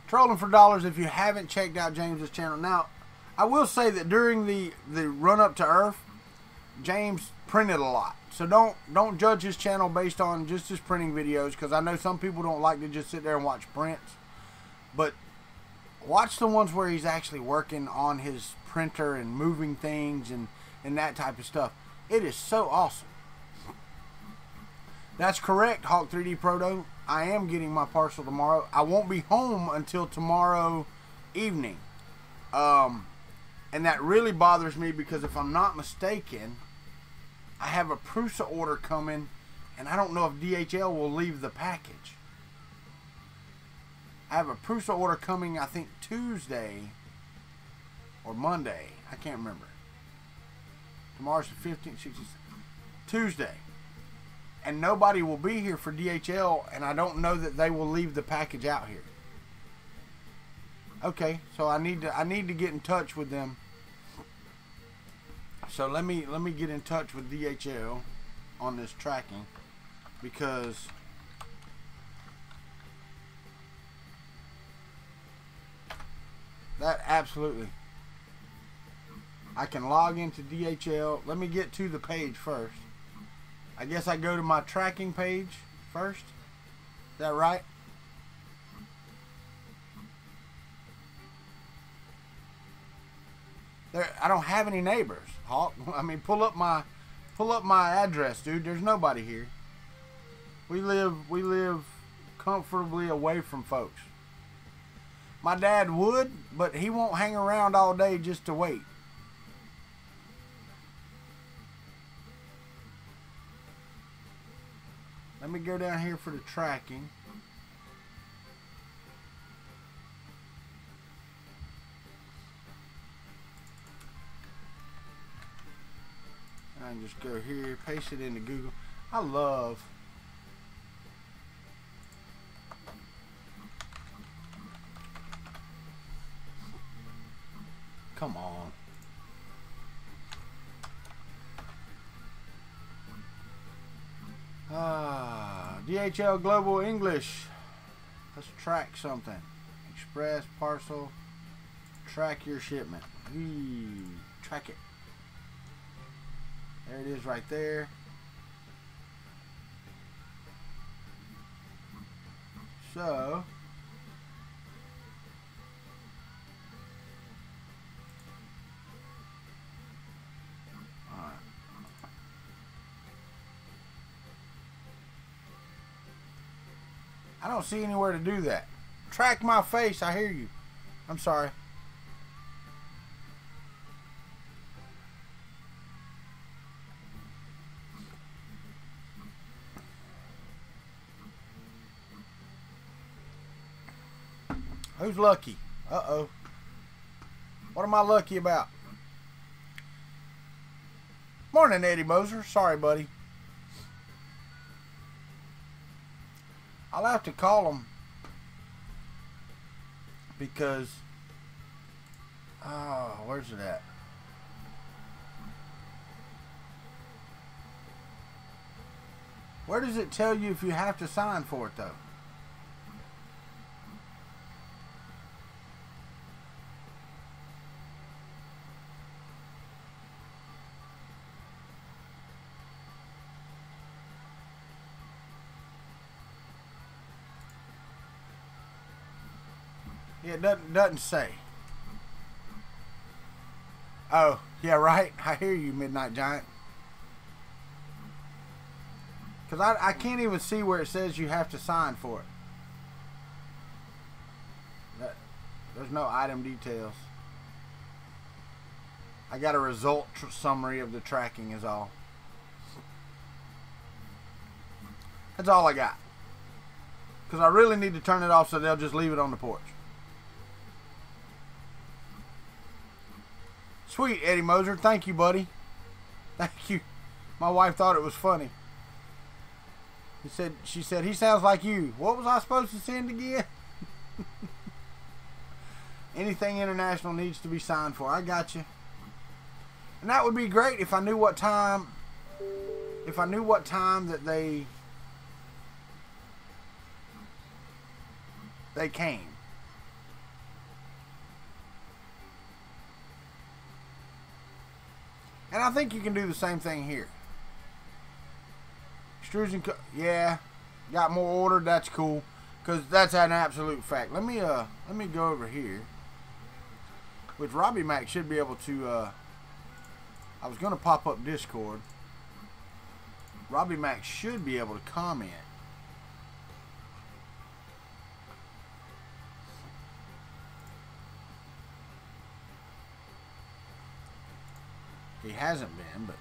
Trolling for dollars if you haven't checked out James's channel. Now, I will say that during the run up to Earth, James printed a lot. So don't judge his channel based on just his printing videos, because I know some people don't like to just sit there and watch prints. But watch the ones where he's actually working on his printer and moving things and that type of stuff. It is so awesome. That's correct, Hawk 3D Proto. I am getting my parcel tomorrow. I won't be home until tomorrow evening. And that really bothers me because if I'm not mistaken, I have a Prusa order coming, and I don't know if DHL will leave the package. I have a Prusa order coming, I think, Tuesday or Monday. I can't remember. Tomorrow's the 15th, 16th, Tuesday. And nobody will be here for DHL, and I don't know that they will leave the package out here. Okay, so I need to get in touch with them. So let me get in touch with DHL on this tracking, because that absolutely, I can log into DHL. Let me get to the page first. I guess I go to my tracking page first. Is that right? There, I don't have any neighbors, Hawk. I mean, pull up my address, dude. There's nobody here. We live comfortably away from folks. My dad would, but he won't hang around all day just to wait. Let me go down here for the tracking. I can just go here, paste it into Google. I love come on. DHL Global English. Let's track something. Express, parcel, track your shipment. Track it. There it is right there. So, alright. I don't see anywhere to do that. Track my face, I hear you. I'm sorry. Who's lucky? Uh-oh. What am I lucky about? Morning, Eddie Moser. Sorry, buddy. I'll have to call him because... Oh, where's it at? Where does it tell you if you have to sign for it, though? Yeah, it doesn't say. Oh, yeah, right. I hear you, Midnight Giant. Because I can't even see where it says you have to sign for it. There's no item details. I got a result summary of the tracking is all. That's all I got. Because I really need to turn it off so they'll just leave it on the porch. Sweet, Eddie Moser. Thank you, buddy. Thank you. My wife thought it was funny. She said, he sounds like you. What was I supposed to send again? Anything international needs to be signed for. I got you. And that would be great if I knew what time, that they came. And I think you can do the same thing here. Extrusion, yeah, got more ordered. That's cool, because that's an absolute fact. Let me go over here, which Robbie Mac should be able to. I was gonna pop up Discord. Robbie Mac should be able to comment He hasn't been, but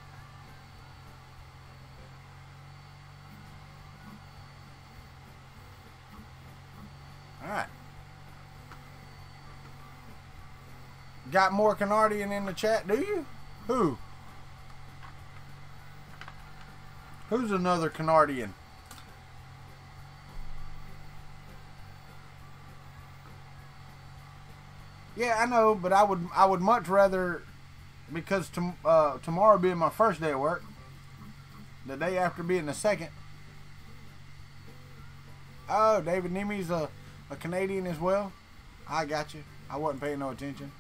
all right. Got more Canardian in the chat, do you? Who? Who's another Canardian? Yeah, I know, but I would much rather, because tomorrow being my first day of work, the day after being the second. Oh, David Nemi's a Canadian as well. I got you. I wasn't paying no attention,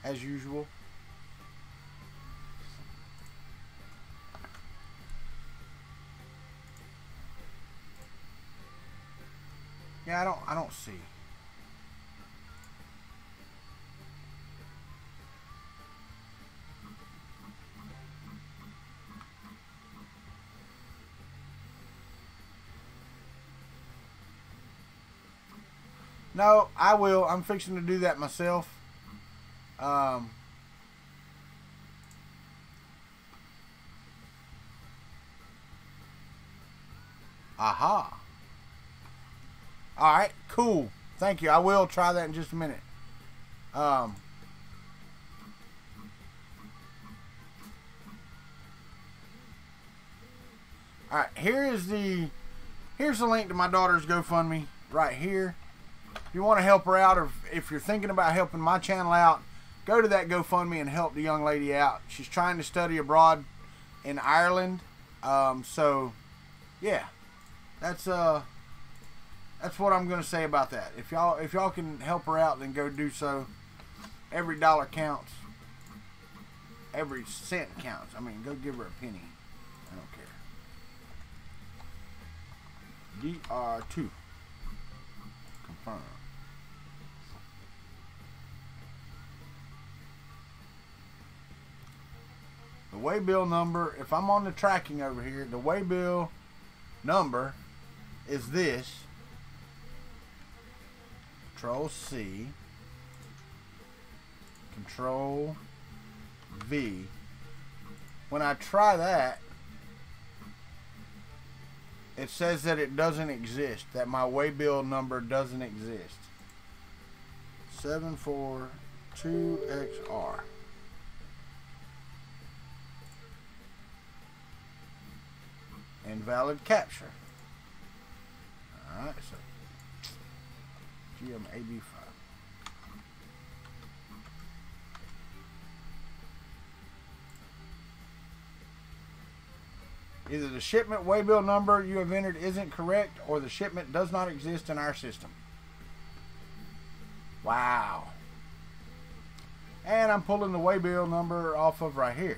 as usual. Yeah, I don't see. No, I will. I'm fixing to do that myself. Aha. Alright, cool. Thank you. I will try that in just a minute. Alright, here's the link to my daughter's GoFundMe right here. If you want to help her out, or if you're thinking about helping my channel out, go to that GoFundMe and help the young lady out. She's trying to study abroad in Ireland. So yeah, that's what I'm gonna say about that. If y'all can help her out, then go do so. Every dollar counts. Every cent counts. I mean, go give her a penny. I don't care. DR2. Confirm. The waybill number, if I'm on the tracking over here, the waybill number is this. Control C. Control V. When I try that, it says that it doesn't exist, that my waybill number doesn't exist. 742XR. Invalid capture. Alright, so GMAB5. Either the shipment waybill number you have entered isn't correct, or the shipment does not exist in our system. Wow. And I'm pulling the waybill number off of right here.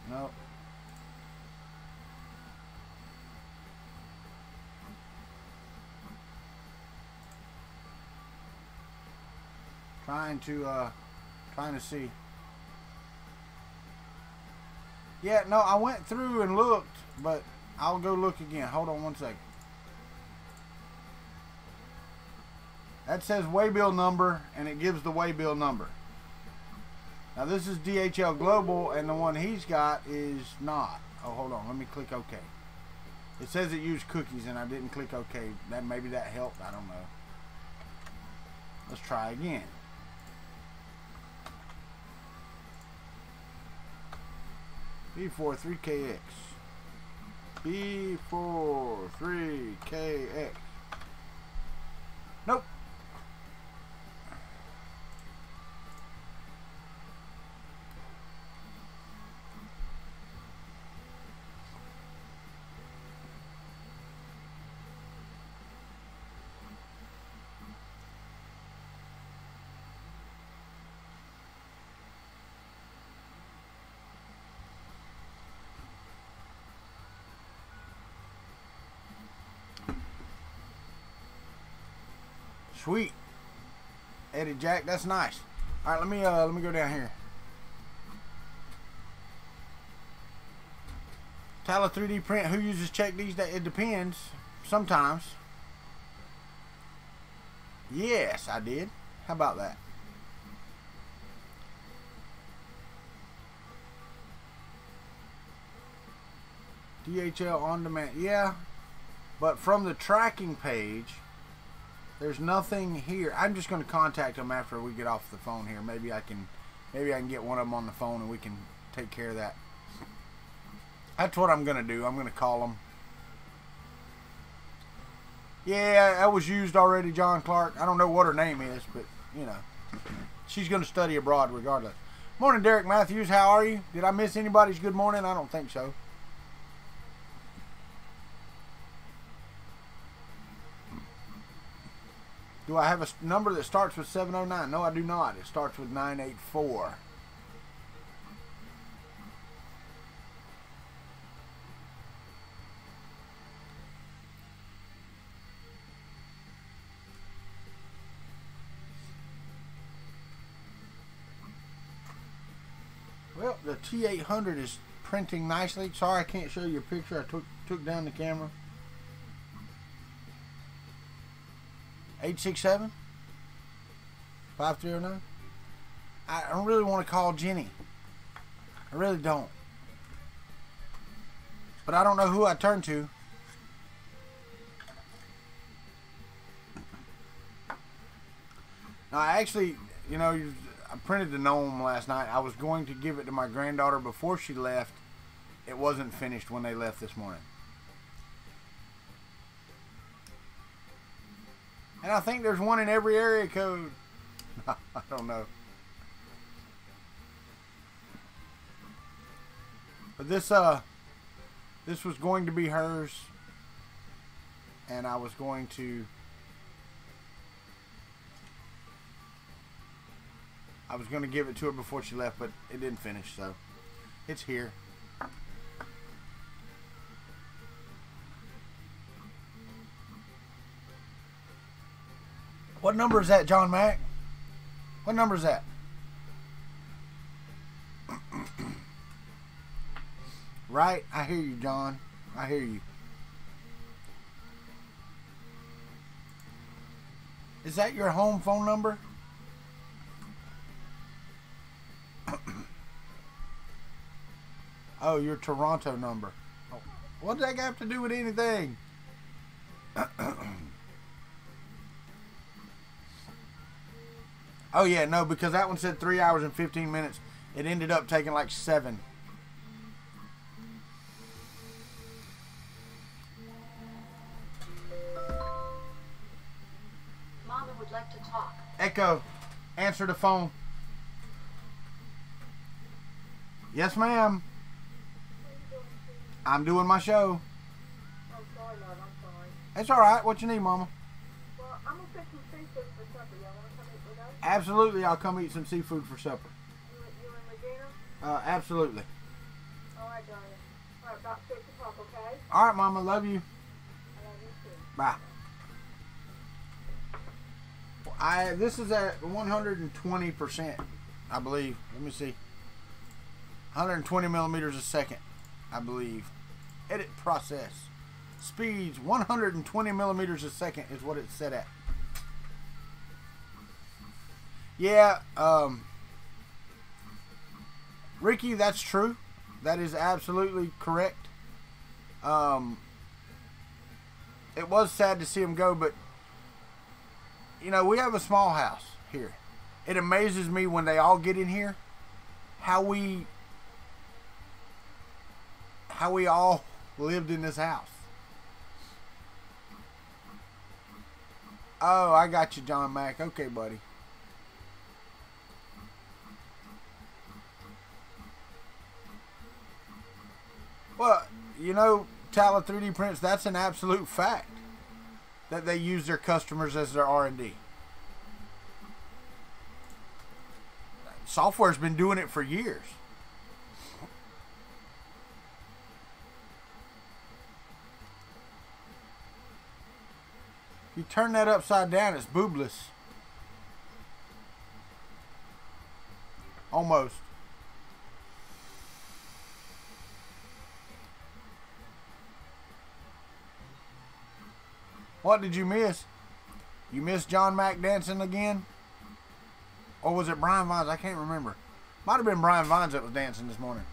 No. Trying to see. Yeah, no, I went through and looked, but I'll go look again. Hold on one second. That says waybill number, and it gives the waybill number. Now this is DHL Global, and the one he's got is not. Oh, hold on. Let me click OK. It says it used cookies, and I didn't click OK. Maybe that helped. I don't know. Let's try again. B43KX. B43KX. Nope. Sweet. Eddie Jack, that's nice. All right, let me go down here. Tile 3D print. Who uses check these days? It depends. Sometimes. Yes, I did. How about that? DHL on demand. Yeah, but from the tracking page, there's nothing here. I'm just going to contact them after we get off the phone here. Maybe I can get one of them on the phone and we can take care of that. That's what I'm going to do. I'm going to call them. Yeah, that was used already, John Clark. I don't know what her name is, but, you know, she's going to study abroad regardless. Morning, Derek Matthews. How are you? Did I miss anybody's good morning? I don't think so. Do I have a number that starts with 709? No, I do not. It starts with 984. Well, the T800 is printing nicely. Sorry I can't show you a picture. I took down the camera. 867 5309. I don't really want to call Jenny. I really don't. But I don't know who I turn to. Now, I actually, you know, I printed the gnome last night. I was going to give it to my granddaughter before she left. It wasn't finished when they left this morning. And I think there's one in every area code. I don't know. But this was going to be hers. And I was going to give it to her before she left, but it didn't finish, so it's here. What number is that, John Mack? What number is that? Right? I hear you, John. I hear you. Is that your home phone number? Oh, your Toronto number. What does that have to do with anything? Oh, yeah, no, because that one said 3 hours and 15 minutes. It ended up taking like 7. Mama would like to talk. Echo, answer the phone. Yes, ma'am. I'm doing my show. I'm sorry, Mom. I'm sorry. It's all right. What you need, Mama? Well, I'm going to fix some seafood for supper. Y'all want to come eat with us? Absolutely, I'll come eat some seafood for supper. You and Regina? Absolutely. All right, darling. All right, about 6 o'clock, okay? All right, Mama. Love you. I love you too. Bye. This is at 120%, I believe. Let me see. 120 millimeters a second, I believe. Edit process. Speeds 120 millimeters a second is what it's set at. Yeah, Ricky, that's true. That is absolutely correct. It was sad to see him go, but you know, we have a small house here. It amazes me when they all get in here how we all lived in this house. Oh, I got you, John Mack. Okay, buddy. Well, you know, Tala 3D prints, that's an absolute fact that they use their customers as their R&D. Software's been doing it for years. If you turn that upside down, it's boobless. Almost. What did you miss? You missed John Mack dancing again? Or was it Brian Vines? I can't remember. Might have been Brian Vines that was dancing this morning.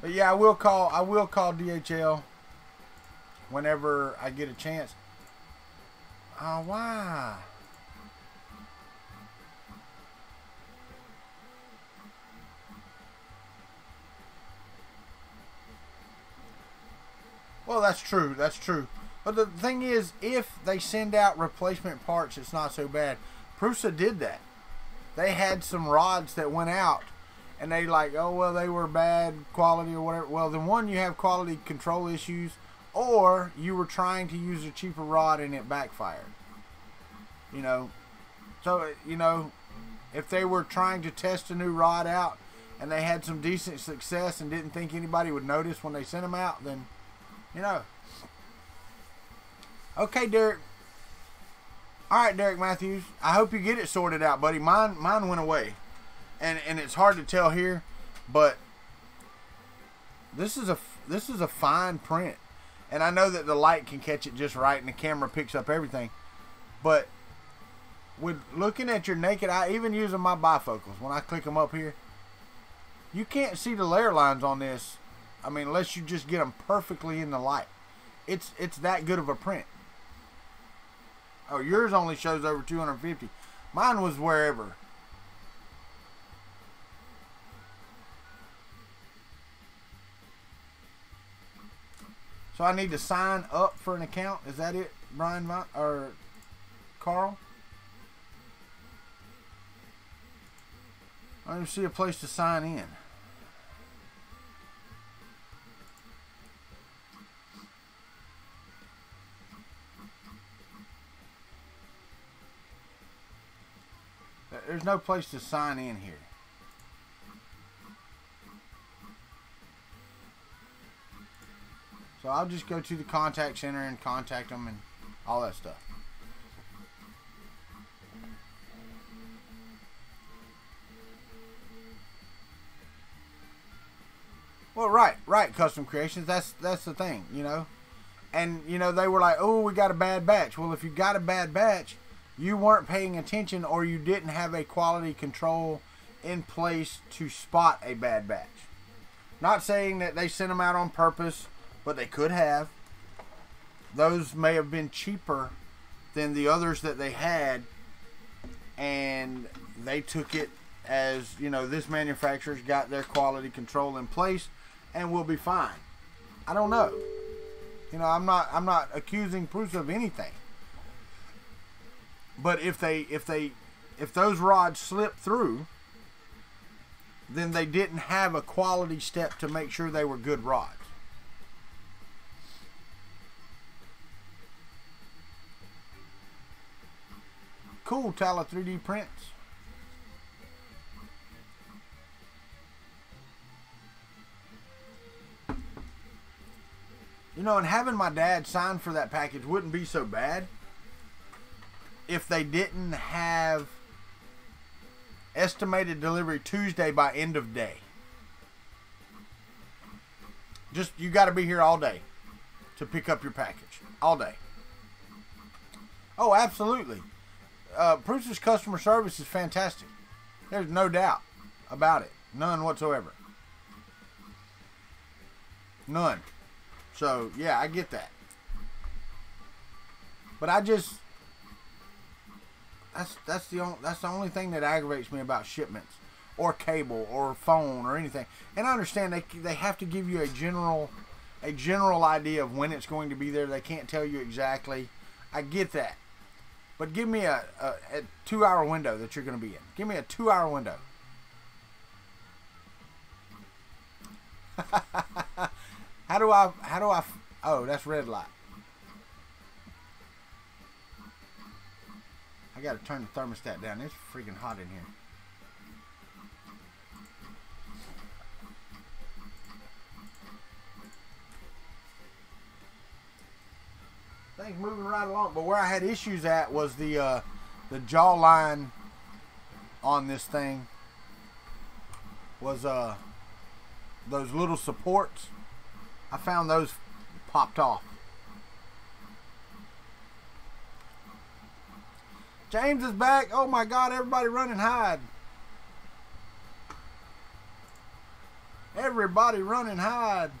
But yeah, I will call DHL whenever I get a chance. Oh, why? Well, that's true. That's true. But the thing is, if they send out replacement parts, it's not so bad. Prusa did that. They had some rods that went out, and they like, oh, well, they were bad quality or whatever. Well, then one, you have quality control issues, or you were trying to use a cheaper rod and it backfired. You know, so, you know, if they were trying to test a new rod out and they had some decent success and didn't think anybody would notice when they sent them out, then, you know. Okay, Derek. All right, Derek Matthews. I hope you get it sorted out, buddy. Mine went away. And it's hard to tell here, but this is a fine print. And I know that the light can catch it just right and the camera picks up everything. But with looking at your naked eye, even using my bifocals, when I click them up here, you can't see the layer lines on this. I mean, unless you just get them perfectly in the light. It's that good of a print. Oh, yours only shows over 250. Mine was wherever. So I need to sign up for an account. Is that it, Brian or Carl? I don't see a place to sign in. There's no place to sign in here. So I'll just go to the contact center and contact them and all that stuff. Well, right, Custom Creations. That's the thing, you know. And, you know, they were like, oh, we got a bad batch. Well, if you got a bad batch, you weren't paying attention or you didn't have a quality control in place to spot a bad batch. Not saying that they sent them out on purpose, but they could have. Those may have been cheaper than the others that they had, and they took it as, you know, this manufacturer's got their quality control in place and we'll be fine. I don't know. You know, I'm not accusing Bruce of anything. But if those rods slip through, then they didn't have a quality step to make sure they were good rods. Cool, Tala 3D prints. You know, and having my dad sign for that package wouldn't be so bad if they didn't have estimated delivery Tuesday by end of day. Just, you got to be here all day to pick up your package. All day. Oh, absolutely. Bruce's customer service is fantastic. There's no doubt about it. None whatsoever. None. So, yeah, I get that. But I just... That's the only thing that aggravates me about shipments or cable or phone or anything. And I understand they have to give you a general idea of when it's going to be there. They can't tell you exactly. I get that. But give me a 2-hour window that you're going to be in. Give me a 2-hour window. How do I oh, that's red light. I got to turn the thermostat down. It's freaking hot in here. Everything's moving right along. But where I had issues at was the jaw line on this thing was those little supports. I found those popped off. James is back. Oh my God, everybody run and hide. Everybody run and hide.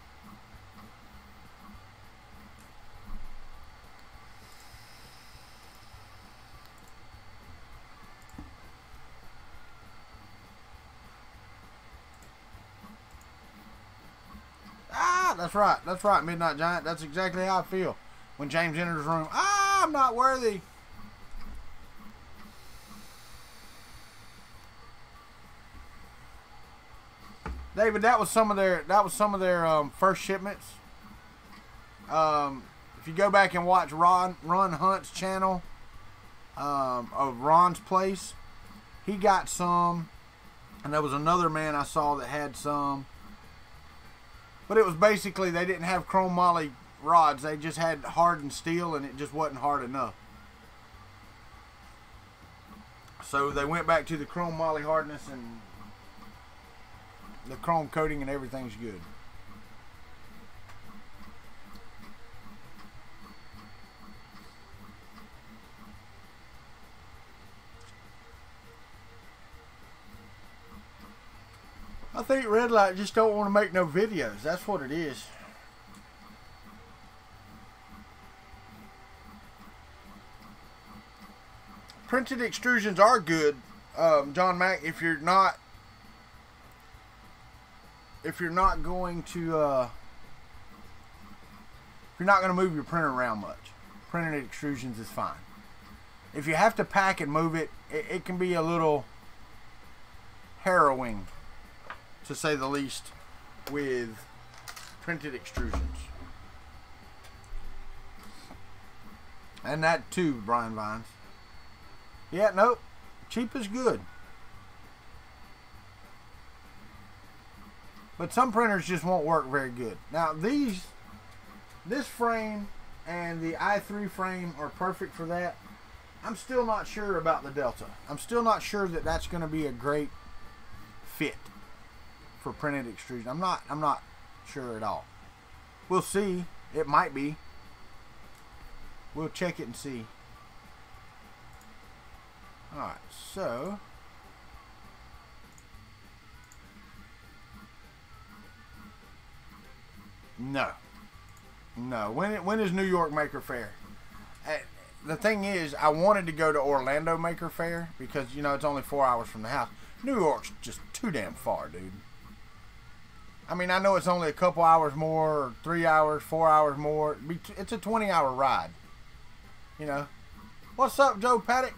Ah, that's right. That's right, Midnight Giant. That's exactly how I feel when James enters the room. Ah, I'm not worthy. David, that was some of their first shipments. If you go back and watch Ron Hunt's channel of Ron's Place, he got some, and there was another man I saw that had some. But it was basically they didn't have chrome moly rods; they just had hardened steel, and it just wasn't hard enough. So they went back to the chrome moly hardness and the chrome coating, and everything's good. I think Red Light just don't want to make no videos. That's what it is. Printed extrusions are good, John Mack, if you're not going to move your printer around much. Printed extrusions is fine. If you have to pack and move it, it can be a little harrowing, to say the least, with printed extrusions. And that too, Brian Vines. Yeah, nope. Cheap is good. But some printers just won't work very good. Now this frame and the i3 frame are perfect for that. I'm still not sure about the Delta. I'm still not sure that that's going to be a great fit for printed extrusion. I'm not sure at all. We'll see. It might be. We'll check it and see. Alright, so no. When is New York Maker Faire? The thing is, I wanted to go to Orlando Maker Faire because, you know, it's only 4 hours from the house. New York's just too damn far, dude. I mean, I know it's only a couple hours more, or 3 hours, 4 hours more. It's a 20-hour ride. You know. What's up, Joe Paddock?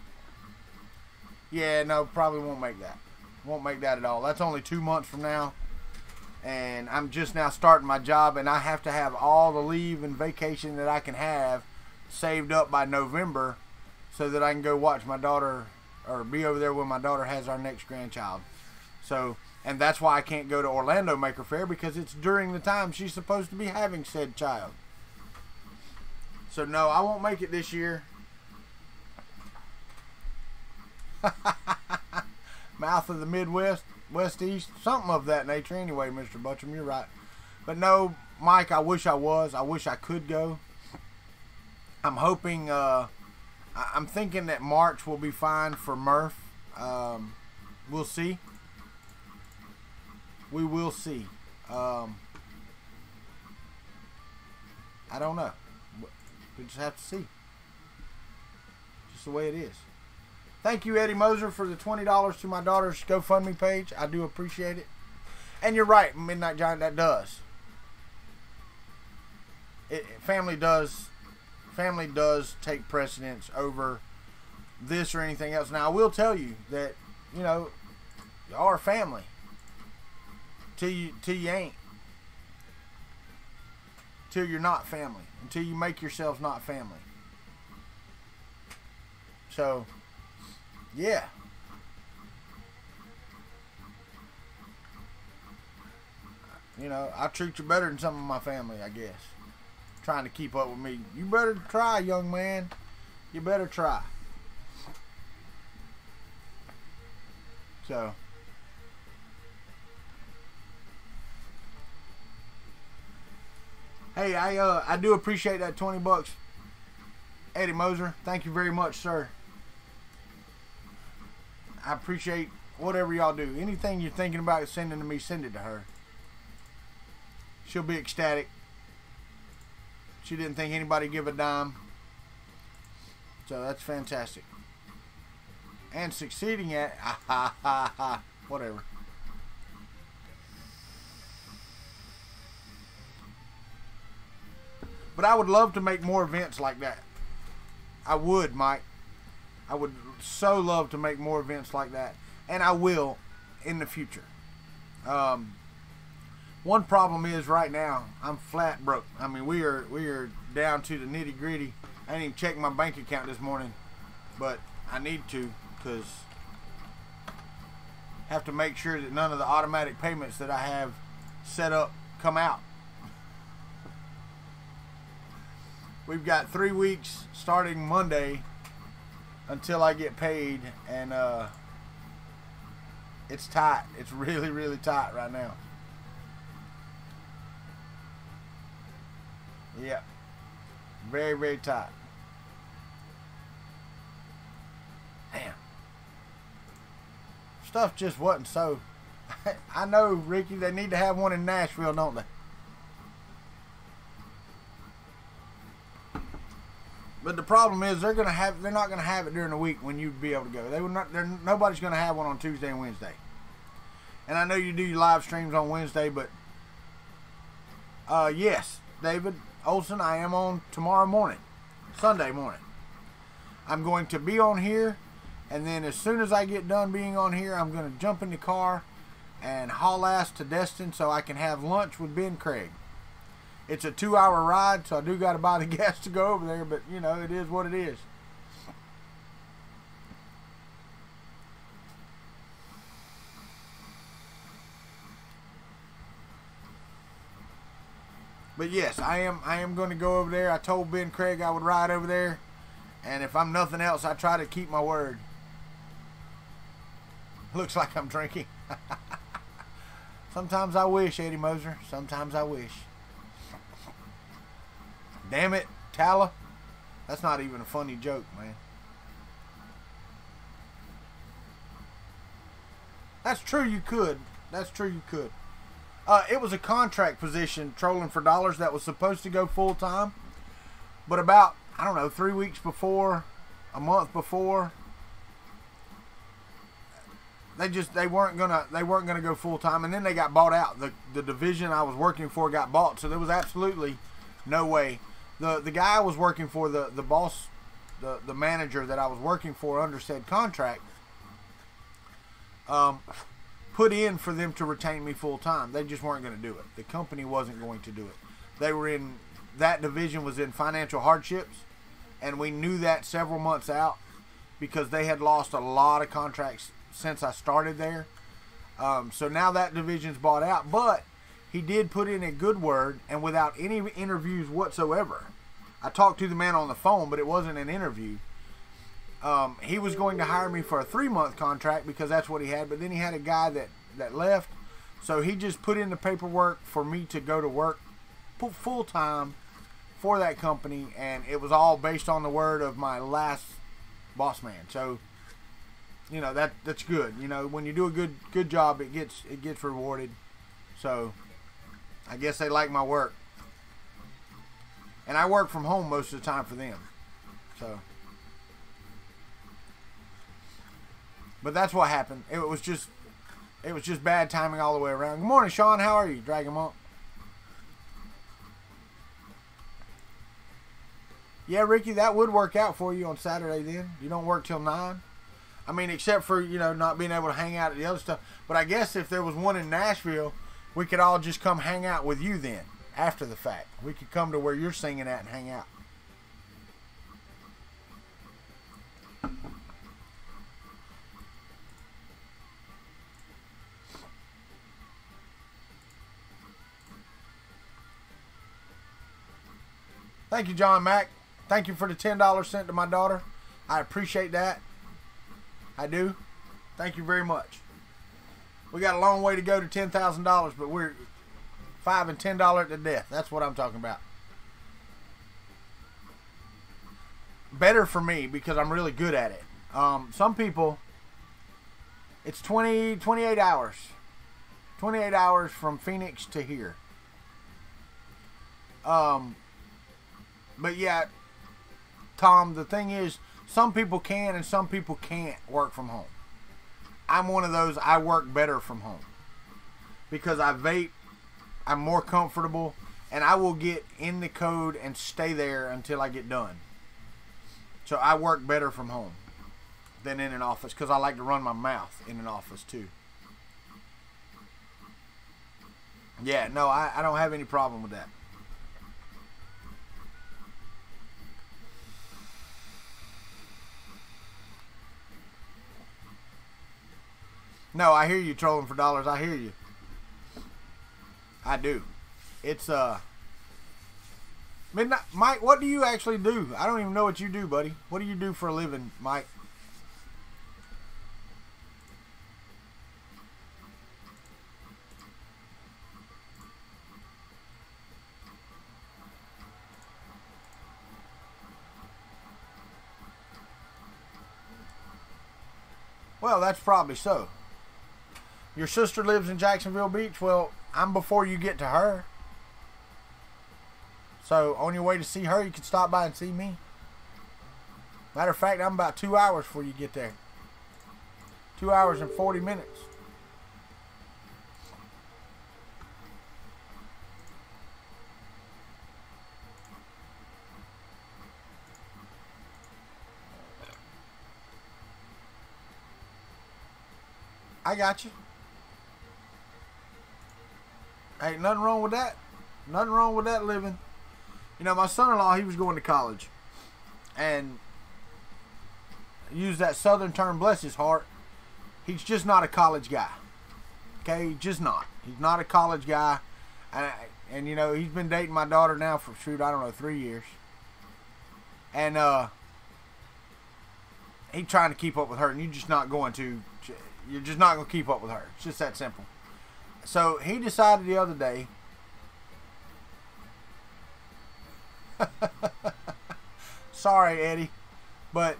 Yeah, no, probably won't make that. Won't make that at all. That's only 2 months from now. And I'm just now starting my job, and I have to have all the leave and vacation that I can have saved up by November so that I can go watch my daughter, or be over there when my daughter has our next grandchild. So, and that's why I can't go to Orlando Maker Faire, because it's during the time she's supposed to be having said child. So no, I won't make it this year. Mouth of the Midwest, West East, something of that nature anyway, Mr. Butcham, you're right. But no, Mike, I wish I was. I wish I could go. I'm hoping, I'm thinking that March will be fine for Murph. We'll see. We will see. I don't know. We just have to see. Just the way it is. Thank you, Eddie Moser, for the $20 to my daughter's GoFundMe page. I do appreciate it. And you're right, Midnight Giant, that does. Family does take precedence over this or anything else. Now, I will tell you that, you know, y'all are family. Till you ain't. Till you're not family. Until you make yourselves not family. So, yeah. You know, I treat you better than some of my family, I guess. trying to keep up with me. You better try, young man. You better try. So, hey, I do appreciate that $20, Eddie Moser. Thank you very much, sir. I appreciate whatever y'all do. Anything you're thinking about sending to me, send it to her. She'll be ecstatic. She didn't think anybody give a dime. So that's fantastic. And succeeding at whatever. But I would love to make more events like that. I would, Mike. I would so love to make more events like that. And I will in the future. One problem is right now, I'm flat broke. I mean, we are down to the nitty gritty. I didn't even check my bank account this morning. But I need to, because I have to make sure that none of the automatic payments that I have set up come out. We've got 3 weeks starting Monday until I get paid, and it's tight. It's really, really tight right now. Yeah. Very, very tight. Damn. Stuff just wasn't so. I know, Ricky, they need to have one in Nashville, don't they? But the problem is they're not gonna have it during the week when you'd be able to go. Nobody's gonna have one on Tuesday and Wednesday. And I know you do your live streams on Wednesday, but yes, David Olson, I am on tomorrow morning, Sunday morning. I'm going to be on here, and then as soon as I get done being on here, I'm going to jump in the car and haul ass to Destin so I can have lunch with Ben Craig. It's a 2-hour ride, so I do got to buy the gas to go over there, but, you know, it is what it is. But yes, I am going to go over there. I told Ben Craig I would ride over there, and if I'm nothing else, I try to keep my word. Looks like I'm drinking. Sometimes I wish, Eddie Moser. Sometimes I wish. Damn it, Tala. That's not even a funny joke, man. That's true, you could. That's true, you could. It was a contract position, trolling for dollars, that was supposed to go full time. But about, I don't know, 3 weeks before, a month before, they weren't gonna go full time, and then they got bought out. The division I was working for got bought, so there was absolutely no way. The guy I was working for, the boss, the manager that I was working for under said contract, put in for them to retain me full time. They just weren't going to do it. The company wasn't going to do it. That division was in financial hardships, and we knew that several months out because they had lost a lot of contracts since I started there. So now that division's bought out, but he did put in a good word, and without any interviews whatsoever. I talked to the man on the phone, but it wasn't an interview. He was going to hire me for a 3-month contract because that's what he had, but then he had a guy that left, so he just put in the paperwork for me to go to work full time for that company, and it was all based on the word of my last boss man. So, you know, that's good. You know, when you do a good job, it gets rewarded. So I guess they like my work, and I work from home most of the time for them. So. But that's what happened. It was just bad timing all the way around. Good morning, Sean. How are you, Dragon Monk? Yeah, Ricky, that would work out for you on Saturday then. You don't work till 9. I mean, except for, you know, not being able to hang out at the other stuff. But I guess if there was one in Nashville, we could all just come hang out with you then, after the fact. We could come to where you're singing at and hang out. Thank you, John Mack. Thank you for the $10 sent to my daughter. I appreciate that. I do. Thank you very much. We got a long way to go to $10,000, but we're $5 and $10 to death. That's what I'm talking about. Better for me because I'm really good at it. Some people, it's 28 hours. 28 hours from Phoenix to here. But yeah, Tom, the thing is, some people can and some people can't work from home. I'm one of those. I work better from home because I vape. I'm more comfortable, and I will get in the code and stay there until I get done. So I work better from home than in an office because I like to run my mouth in an office too. Yeah, no, I don't have any problem with that. No, I hear you trolling for dollars. I hear you. I do. It's midnight. Mike, what do you actually do? I don't even know what you do, buddy. What do you do for a living, Mike? Well, that's probably so. Your sister lives in Jacksonville Beach. Well, I'm before you get to her. So, on your way to see her, you can stop by and see me. Matter of fact, I'm about 2 hours before you get there. 2 hours and 40 minutes. I got you. Ain't nothing wrong with that. Nothing wrong with that living. You know, my son-in-law, he was going to college. And use that southern term, bless his heart. He's just not a college guy. Okay? Just not. He's not a college guy. And you know, he's been dating my daughter now for, shoot, I don't know, 3 years. And, he's trying to keep up with her. And you're just not going to. You're just not going to keep up with her. It's just that simple. So he decided the other day. Sorry, Eddie, but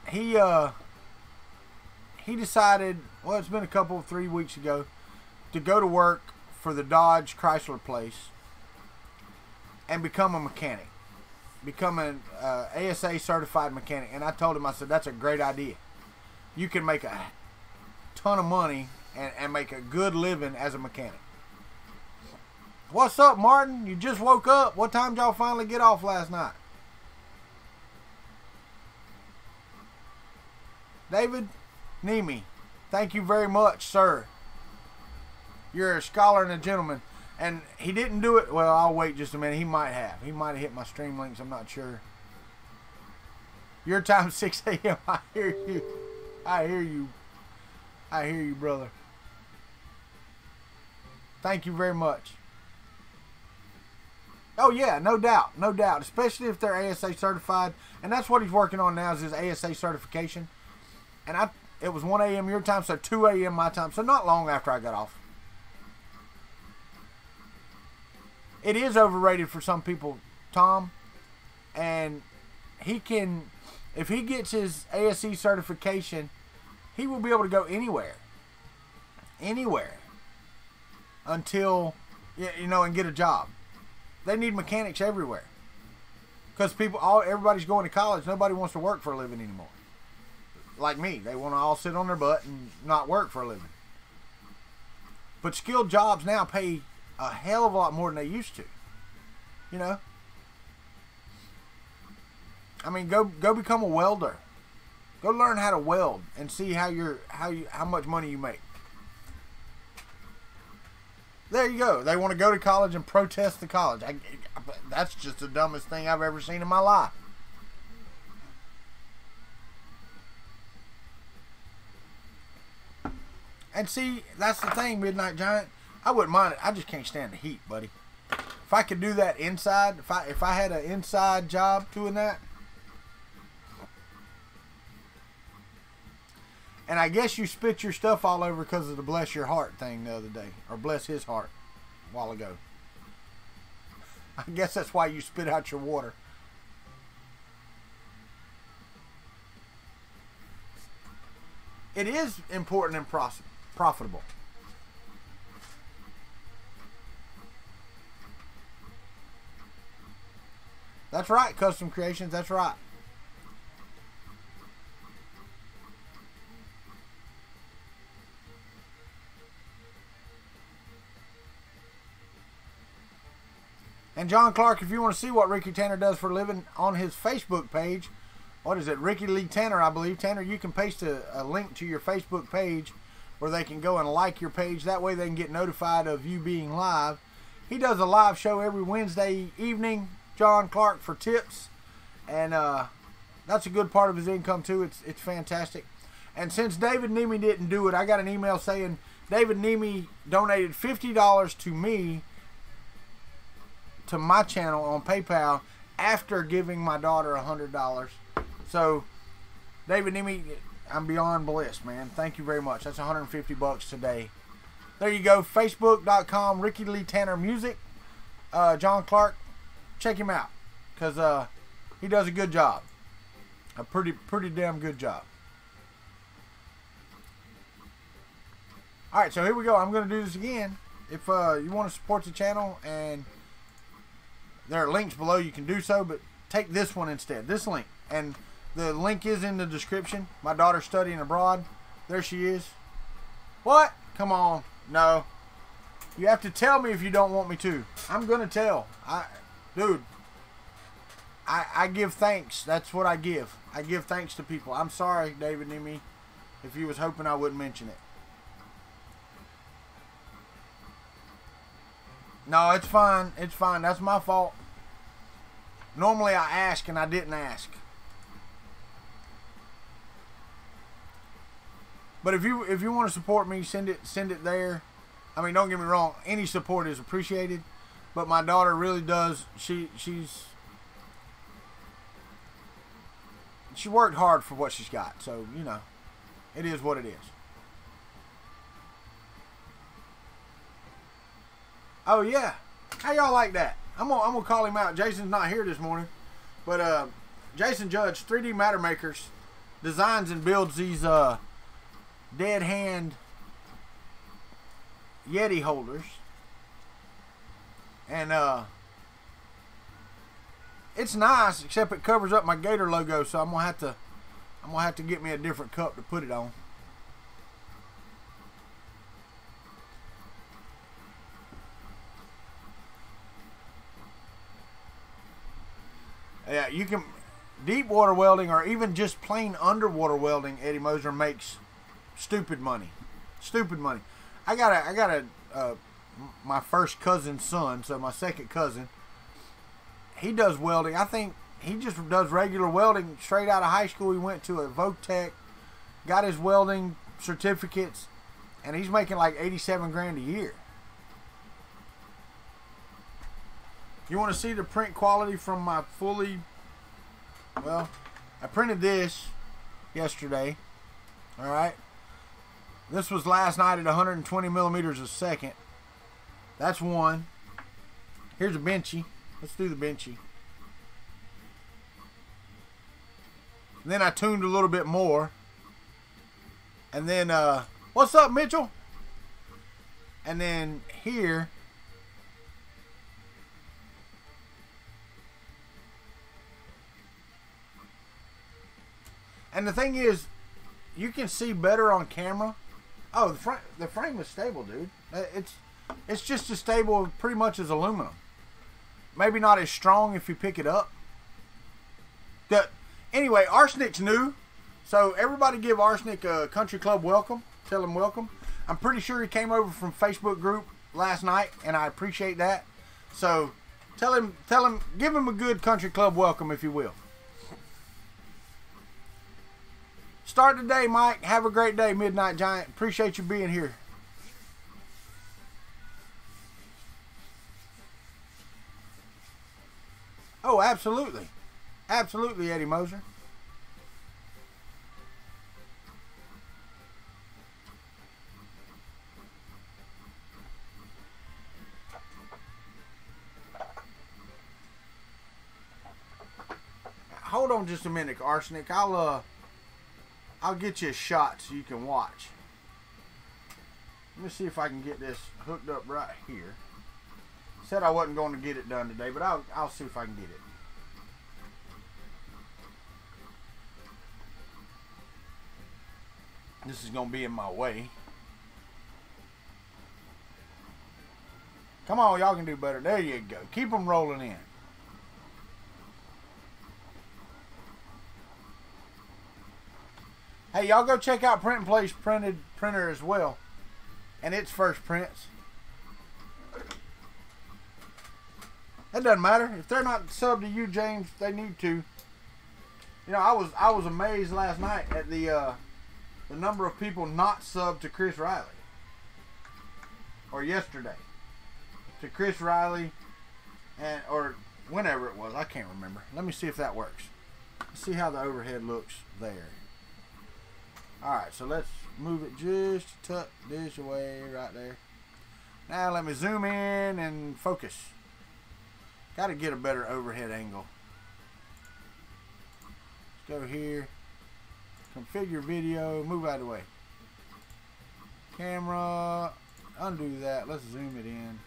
he decided. Well, it's been a couple 3 weeks ago to go to work for the Dodge Chrysler place and become a mechanic. Become an ASA certified mechanic. And I told him, I said, that's a great idea. You can make a ton of money and make a good living as a mechanic. What's up, Martin? You just woke up. What time did y'all finally get off last night? David Nemi, thank you very much, sir. You're a scholar and a gentleman. And he didn't do it. Well, I'll wait just a minute. He might have. He might have hit my stream links. I'm not sure. Your time, 6 a.m. I hear you. I hear you. I hear you, brother. Thank you very much. Oh, yeah, no doubt. No doubt. Especially if they're ASA certified. And that's what he's working on now is his ASA certification. And it was 1 a.m. your time, so 2 a.m. my time. So not long after I got off. It is overrated for some people, Tom, and he can, if he gets his ASE certification, he will be able to go anywhere, until, you know, and get a job. They need mechanics everywhere, because everybody's going to college. Nobody wants to work for a living anymore. Like me, they want to all sit on their butt and not work for a living. But skilled jobs now pay a hell of a lot more than they used to. You know? I mean, go become a welder. Go learn how to weld and see how much money you make. There you go. They want to go to college and protest the college. That's just the dumbest thing I've ever seen in my life. And see, that's the thing, Midnight Giant. I wouldn't mind it. I just can't stand the heat, buddy. If I could do that inside, if I had an inside job doing that. And I guess you spit your stuff all over because of the bless your heart thing the other day. Or bless his heart a while ago. I guess that's why you spit out your water. It is important and profitable. That's right, Custom Creations. That's right. And John Clark, if you want to see what Ricky Tanner does for a living, on his Facebook page, what is it, Ricky Lee Tanner, I believe. Tanner, you can paste a link to your Facebook page where they can go and like your page. That way they can get notified of you being live. He does a live show every Wednesday evening, John Clark, for tips. And that's a good part of his income, too. It's fantastic. And since David Nemi didn't do it, I got an email saying David Nemi donated $50 to me, to my channel on PayPal, after giving my daughter $100. So, David Nemi, I'm beyond blessed, man. Thank you very much. That's $150 today. There you go. Facebook.com, Ricky Lee Tanner Music. John Clark, check him out, because he does a good job. A pretty damn good job. Alright, so here we go. I'm going to do this again. If you want to support the channel, and there are links below, you can do so, but take this one instead. This link. And the link is in the description. My daughter's studying abroad. There she is. What? Come on. No. You have to tell me if you don't want me to. I'm going to tell. Dude, I give thanks. That's what I give. I give thanks to people. I'm sorry, David Nemi, if you was hoping I wouldn't mention it. No, it's fine. It's fine. That's my fault. Normally I ask, and I didn't ask. But if you want to support me, send it there. I mean, don't get me wrong. Any support is appreciated. But my daughter really does. She worked hard for what she's got. So, you know, it is what it is. Oh yeah, how y'all like that? I'm gonna call him out. Jason's not here this morning, but Jason Judge, 3D Matter Makers, designs and builds these dead hand Yeti holders, and it's nice, except it covers up my Gator logo, so I'm gonna have to get me a different cup to put it on. Yeah, you can deep water welding, or even just plain underwater welding. Eddie Moser makes stupid money, stupid money. I got my first cousin's son, so my second cousin. He does welding. I think he just does regular welding straight out of high school. He went to a Voctech, got his welding certificates, and he's making like 87 grand a year. You want to see the print quality from my fully, well, I printed this yesterday. Alright. This was last night at 120 millimeters a second. That's one. Here's a benchy. Let's do the benchy. And then I tuned a little bit more. And then, what's up, Mitchell? And then here, and the thing is, you can see better on camera. Oh, the frame is stable, dude. It's just as stable pretty much as aluminum. Maybe not as strong if you pick it up. Anyway, Arsenic's new. So everybody give Arsenic a Country Club welcome. Tell him welcome. I'm pretty sure he came over from Facebook group last night, and I appreciate that. So tell him, give him a good Country Club welcome, if you will. Start the day, Mike. Have a great day, Midnight Giant. Appreciate you being here. Oh, absolutely. Absolutely, Eddie Moser. Hold on just a minute, Arsenic. I'll get you a shot so you can watch. Let me see if I can get this hooked up right here. Said I wasn't going to get it done today, but I'll see if I can get it. This is going to be in my way. Come on, y'all can do better. There you go. Keep them rolling in. Hey, y'all go check out Print and Place Printer as well. And its first prints. It doesn't matter. If they're not subbed to you, James, they need to. You know, I was amazed last night at the number of people not subbed to Chris Riley. Or yesterday. To Chris Riley or whenever it was. I can't remember. Let me see if that works. Let's see how the overhead looks there. Alright, so let's move it just a touch this way right there. Now let me zoom in and focus. Got to get a better overhead angle. Let's go here. Configure video. Move out of the way. Camera. Undo that. Let's zoom it in.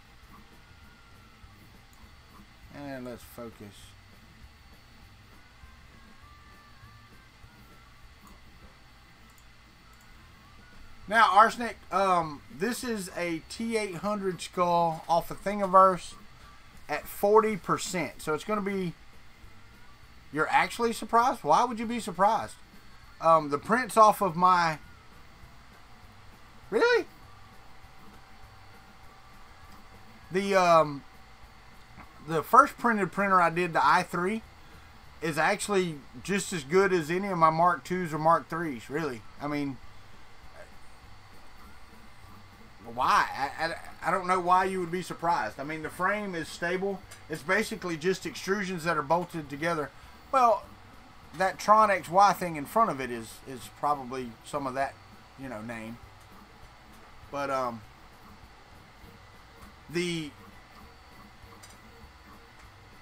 And let's focus. Now, Arsenic, this is a T800 skull off of Thingiverse at 40%. So it's going to be... You're actually surprised? Why would you be surprised? The print's off of my... Really? The first printed printer I did, the i3, is actually just as good as any of my Mark IIs or Mark IIIs, really. I mean... Why? I don't know why you would be surprised. I mean, the frame is stable. It's basically just extrusions that are bolted together. Well, that Tron XY thing in front of it is probably some of that, you know, name. But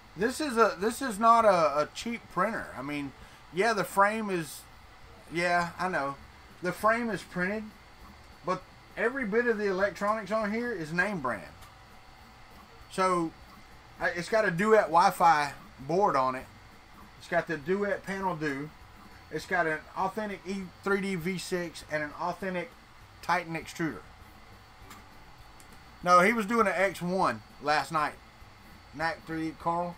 this is not a cheap printer. I mean, yeah, the frame is, yeah, I know, the frame is printed, but every bit of the electronics on here is name brand. So it's got a Duet Wi-Fi board on it. It's got the Duet panel do. It's got an authentic E3D V6 and an authentic Titan extruder. No, he was doing an X1 last night. NAC 3D Carl.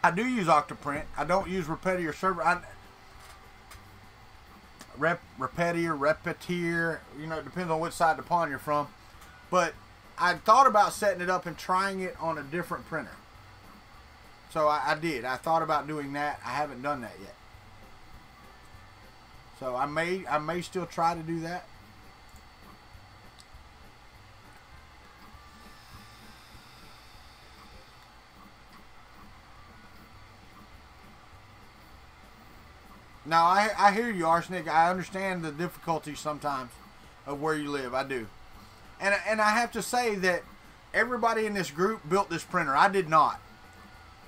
I do use Octoprint. I don't use Repetier server. Repetier, you know, it depends on which side of the pond you're from. But I thought about setting it up and trying it on a different printer. So I did. I thought about doing that. I haven't done that yet. So I may still try to do that. Now, I hear you, Arsenic. I understand the difficulties sometimes of where you live. I do. And I have to say that everybody in this group built this printer. I did not.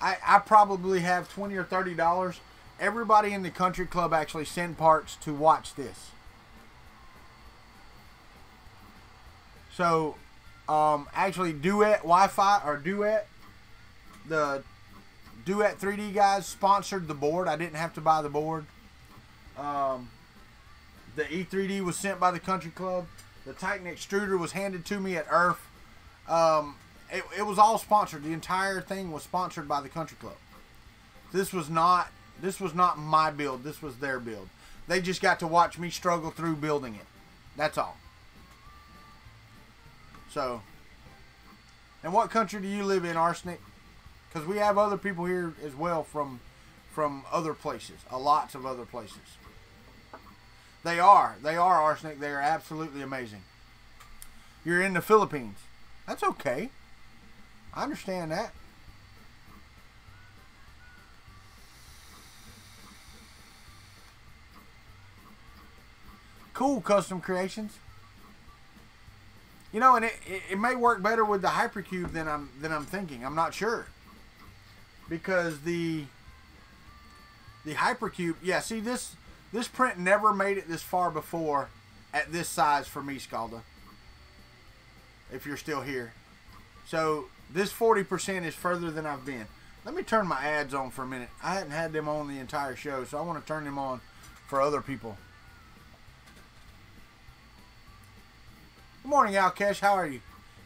I probably have $20 or $30. Everybody in the country club actually sent parts to watch this. So, actually, Duet Wi-Fi, or Duet, the Duet 3D guys sponsored the board. I didn't have to buy the board. The E3D was sent by the country club. The Titan extruder was handed to me at IRF. It was all sponsored. The entire thing was sponsored by the country club. This was not my build. This was their build. They just got to watch me struggle through building it. That's all. So, and what country do you live in, Arsenic? Because we have other people here as well from other places. Lots of other places. They are Arsenic. They are absolutely amazing. You're in the Philippines. That's okay. I understand that. cool, Custom Creations. You know, and it may work better with the Hypercube than I'm thinking. I'm not sure. Because the Hypercube, yeah, see this print never made it this far before at this size for me, Scalda. If you're still here. So this 40% is further than I've been. Let me turn my ads on for a minute. I hadn't had them on the entire show, so I want to turn them on for other people. Good morning, Alkesh. How are you?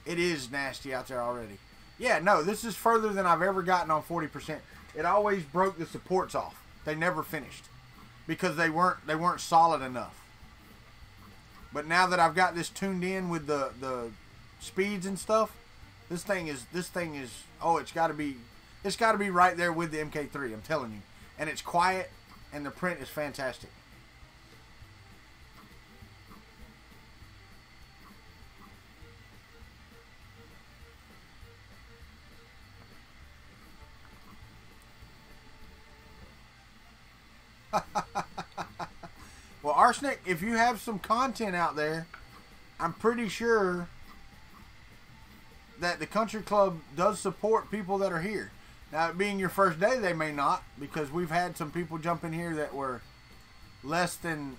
It is nasty out there already. Yeah, no, this is further than I've ever gotten on 40%. It always broke the supports off. They never finished because they weren't solid enough. But now that I've got this tuned in with the speeds and stuff, this thing is oh, it's got to be right there with the MK3. I'm telling you, and it's quiet, and the print is fantastic. Well, Arsenic, if you have some content out there, I'm pretty sure that the country club does support people that are here. Now, it being your first day, they may not, because we've had some people jump in here that were less than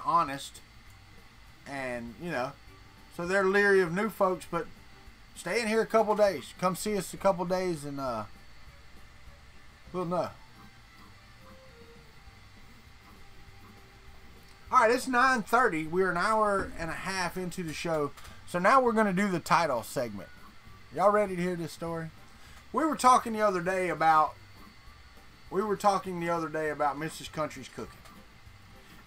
honest, and you know, so they're leery of new folks. But stay in here a couple days. Come see us a couple days, and we'll know. All right, it's 9:30. We're an hour and a half into the show, so now we're going to do the title segment. Y'all ready to hear this story? We were talking the other day about Mrs. Country's cooking,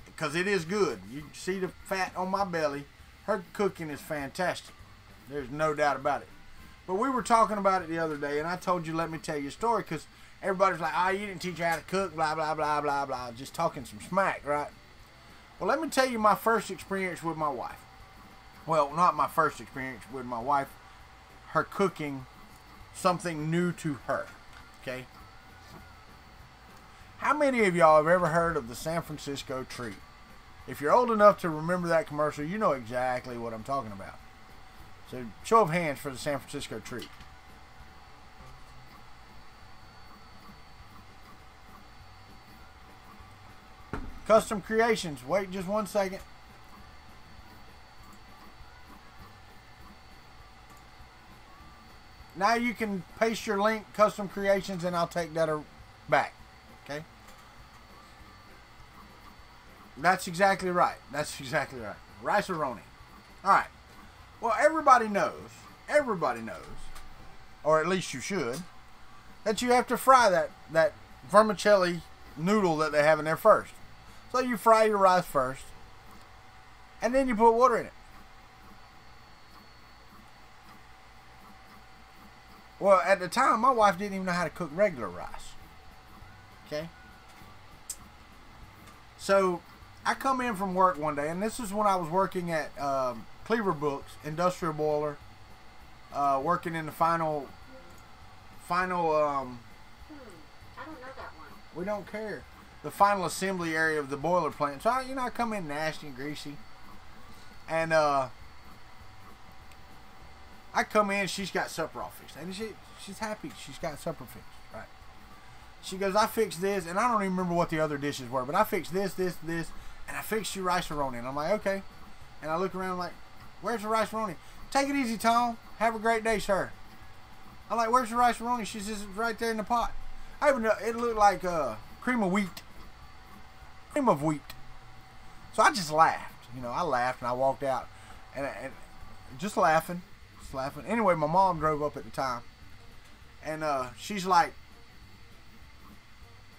because it is good. You see the fat on my belly. Her cooking is fantastic. There's no doubt about it. But we were talking about it the other day, and I told you, let me tell you a story, because everybody's like, oh, you didn't teach her how to cook, blah, blah, blah, blah, blah. Just talking some smack, right? Well, let me tell you my first experience with my wife. Well, not my first experience with my wife. Her cooking something new to her. Okay? How many of y'all have ever heard of the San Francisco treat? If you're old enough to remember that commercial, you know exactly what I'm talking about. So, show of hands for the San Francisco treat. Custom Creations. Wait just 1 second. Now you can paste your link, Custom Creations, and I'll take that back. Okay? That's exactly right. That's exactly right. Rice-a-roni. Alright. Well, everybody knows, or at least you should, that you have to fry that vermicelli noodle that they have in there first. So you fry your rice first, and then you put water in it. Well, at the time, my wife didn't even know how to cook regular rice. Okay? So, I come in from work one day, and this is when I was working at Cleaver Books, industrial boiler, working in the final. I don't know that one. We don't care. The final assembly area of the boiler plant. So, I come in nasty and greasy. And, I come in, she's got supper all fixed. And she's happy. She's got supper fixed, right? She goes, I fixed this, and I don't even remember what the other dishes were, but I fixed this, and I fixed your rice-a-roni. And I'm like, okay. And I look around like, where's the rice-a-roni? Take it easy, Tom. Have a great day, sir. I'm like, where's the rice-a-roni? She says, it's right there in the pot. I even know, it looked like cream of wheat. Cream of wheat. So I just laughed. I laughed, and I walked out. And just laughing. Anyway, my mom drove up at the time, and she's like,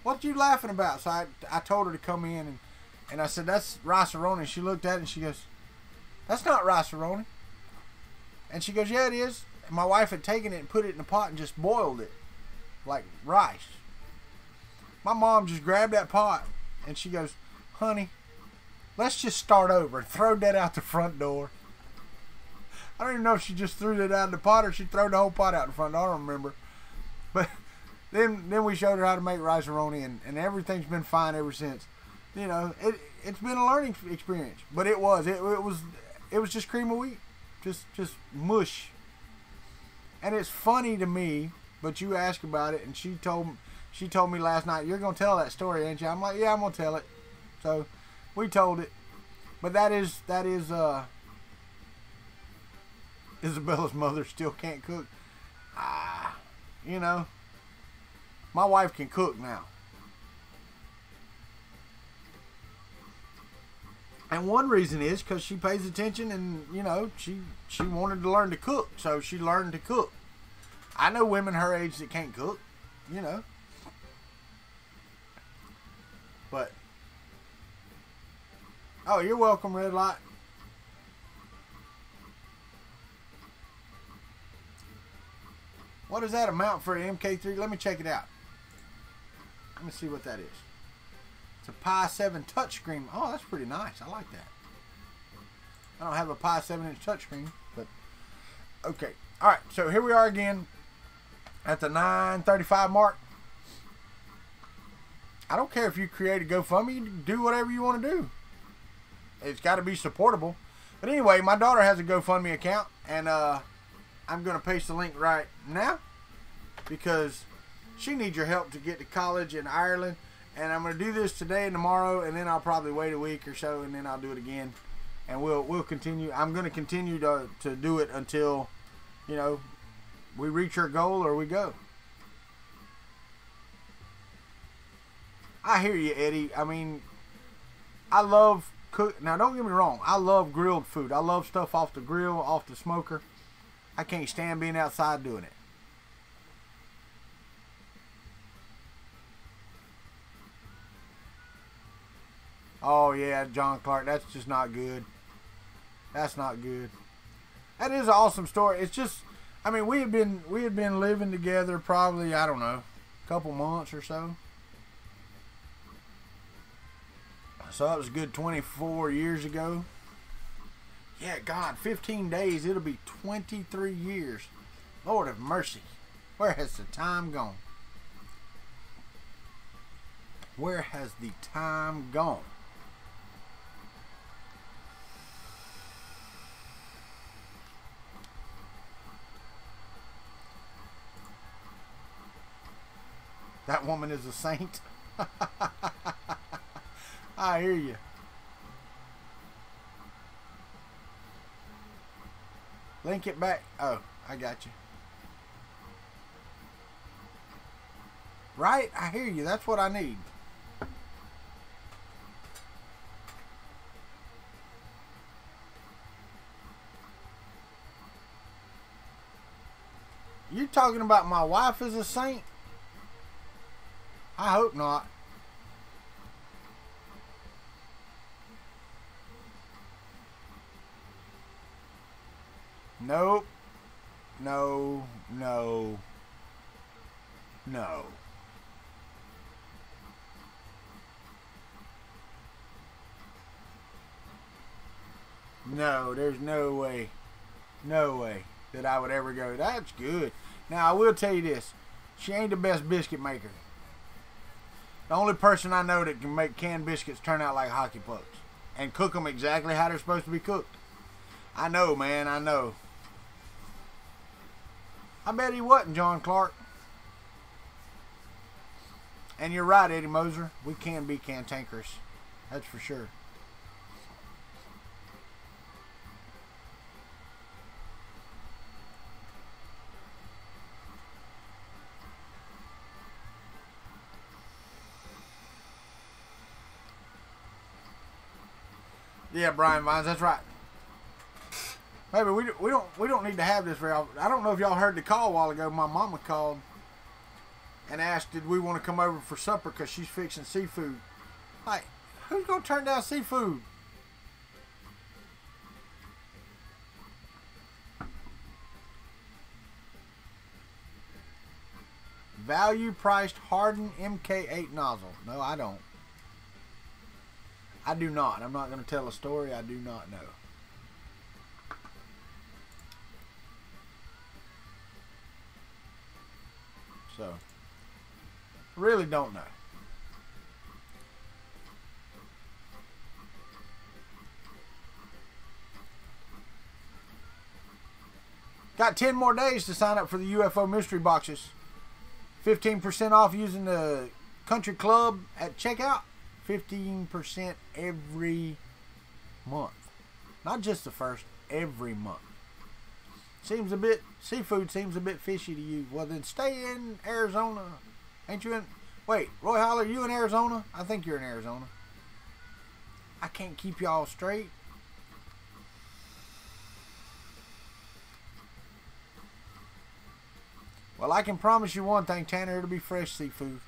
what you laughing about? So I told her to come in, and I said, that's rice-a-roni. She looked at it, and she goes, that's not rice-a-roni. And she goes, yeah, it is. And my wife had taken it and put it in the pot and just boiled it like rice. My mom just grabbed that pot, and she goes, honey, let's just start over and throw that out the front door. I don't even know if she just threw that out in the pot or she threw the whole pot out the front door. I don't remember. But then we showed her how to make rice-a-roni, and everything's been fine ever since. It it's been a learning experience. But it was just cream of wheat, just mush. And it's funny to me. But you asked about it, and she told me last night, "You're gonna tell that story, ain't you?" I'm like, "Yeah, I'm gonna tell it." So we told it. But that is Isabella's mother still can't cook. You know, my wife can cook now. And one reason is because she pays attention, and, you know, she wanted to learn to cook, so she learned to cook. I know women her age that can't cook, you know. But, oh, you're welcome, Red Light. What does that amount for an MK3? Let me check it out. Let me see what that is. It's a Pi 7 touchscreen. Oh, that's pretty nice. I like that. I don't have a Pi 7-inch touchscreen, but okay. All right, so here we are again at the 9:35 mark. I don't care if you create a GoFundMe. You do whatever you want to do. It's got to be supportable. But anyway, my daughter has a GoFundMe account, and I'm going to paste the link right now because she needs your help to get to college in Ireland. And I'm going to do this today and tomorrow, and then I'll probably wait a week or so, and then I'll do it again. And we'll continue. I'm going to continue to do it until, you know, we reach our goal or we go. I hear you, Eddie. I mean, I love cook. Now, don't get me wrong. I love grilled food. I love stuff off the grill, off the smoker. I can't stand being outside doing it. Oh yeah, John Clark, that's just not good. That's not good. That is an awesome story. It's just, I mean, we had been living together probably, I don't know, a couple months or so. So that was a good 24 years ago. Yeah, God, 15 days, it'll be 23 years. Lord have mercy. Where has the time gone? Where has the time gone? That woman is a saint. I hear you. Link it back. Oh, I got you. Right? I hear you. That's what I need. You talking about my wife is a saint? I hope not. Nope. No. No. No. No, there's no way. No way that I would ever go. That's good. Now, I will tell you this. She ain't the best biscuit maker. The only person I know that can make canned biscuits turn out like hockey pucks and cook them exactly how they're supposed to be cooked. I know, man. I know. I bet he wasn't, John Clark. And you're right, Eddie Moser. We can be cantankerous. That's for sure. Yeah, Brian Vines, that's right. Maybe we don't need to have this very often. I don't know if y'all heard the call a while ago. My mama called and asked, did we want to come over for supper because she's fixing seafood. Like, who's going to turn down seafood? Value priced hardened MK8 nozzle. No, I don't. I do not. I'm not going to tell a story I do not know. So, really don't know. Got 10 more days to sign up for the UFO mystery boxes. 15% off using the Kuntry Klub at checkout. 15% every month. Not just the first, every month. Seafood seems a bit fishy to you. Well, then stay in Arizona. Ain't you in? Wait, Roy Holler, you in Arizona? I think you're in Arizona. I can't keep y'all straight. Well, I can promise you one thing, Tanner. It'll be fresh seafood.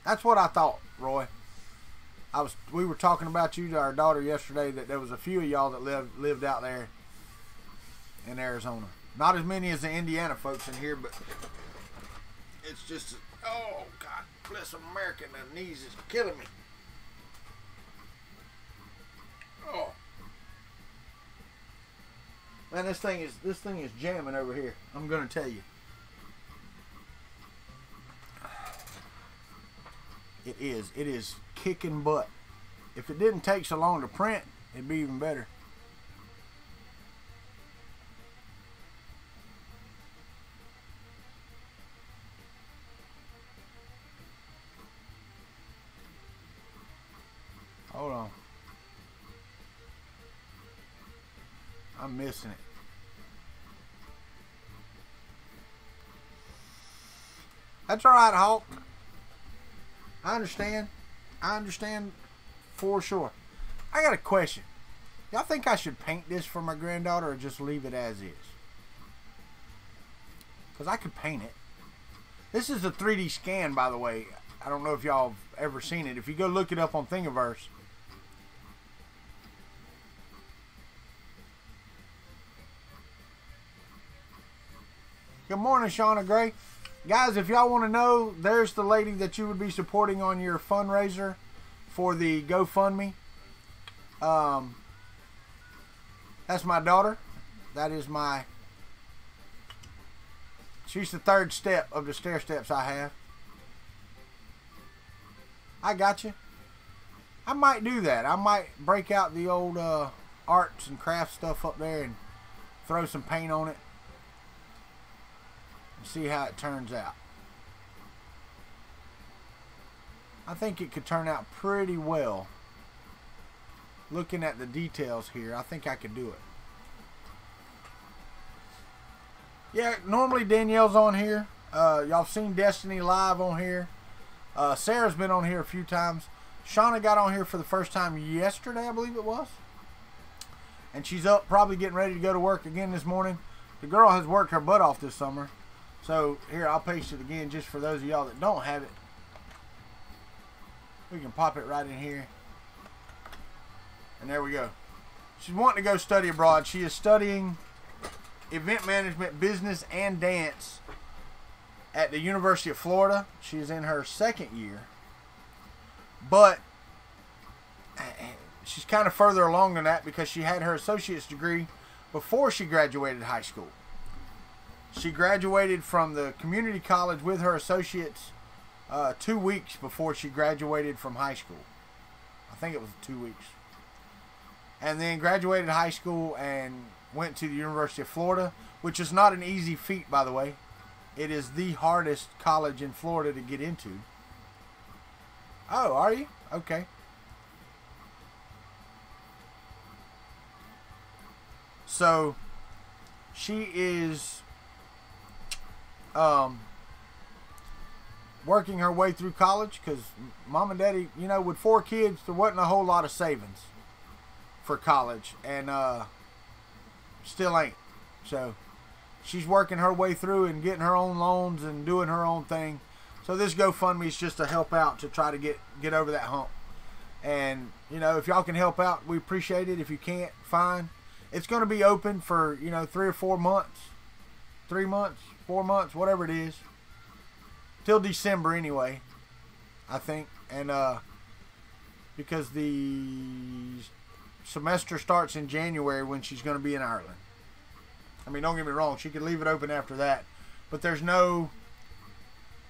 That's what I thought, Roy. We were talking about you to our daughter yesterday, that there was a few of y'all that lived out there in Arizona. Not as many as the Indiana folks in here, but it's just, oh God bless America, the knees is killing me. Oh man, this thing is jamming over here. I'm gonna tell you. It is kicking butt. If it didn't take so long to print, it'd be even better. Hold on. I'm missing it. That's all right, Hawk. I understand. I understand for sure. I got a question. Y'all think I should paint this for my granddaughter or just leave it as is? Because I could paint it. This is a 3D scan, by the way. I don't know if y'all have ever seen it. If you go look it up on Thingiverse. Good morning, Shawna Gray. Guys, if y'all want to know, there's the lady that you would be supporting on your fundraiser for the GoFundMe. That's my daughter. That is she's the third step of the stair steps I have. I got you. I might do that. I might break out the old arts and crafts stuff up there and throw some paint on it. See how it turns out. I think it could turn out pretty well. Looking at the details here, I think I could do it. Yeah, normally Danielle's on here. Y'all seen Destiny live on here. Sarah's been on here a few times. Shawna got on here for the first time yesterday, I believe it was. And she's up probably getting ready to go to work again this morning. The girl has worked her butt off this summer. So, here, I'll paste it again just for those of y'all that don't have it. We can pop it right in here. And there we go. She's wanting to go study abroad. She is studying event management, business, and dance at the University of Florida. She is in her second year. But she's kind of further along than that because she had her associate's degree before she graduated high school. She graduated from the community college with her associates 2 weeks before she graduated from high school. I think it was 2 weeks. And then graduated high school and went to the University of Florida, which is not an easy feat, by the way. It is the hardest college in Florida to get into. Oh, are you? Okay. So, she is working her way through college because mom and daddy, you know, with 4 kids, there wasn't a whole lot of savings for college, and still ain't. So she's working her way through and getting her own loans and doing her own thing. So this GoFundMe is just to help out, to try to get over that hump. And, you know, if y'all can help out, we appreciate it. If you can't, fine. It's going to be open for, you know, 3 or 4 months. 3 months, 4 months, whatever it is. Till December anyway, I think. And because the semester starts in January when she's going to be in Ireland. I mean, don't get me wrong, she could leave it open after that. But there's no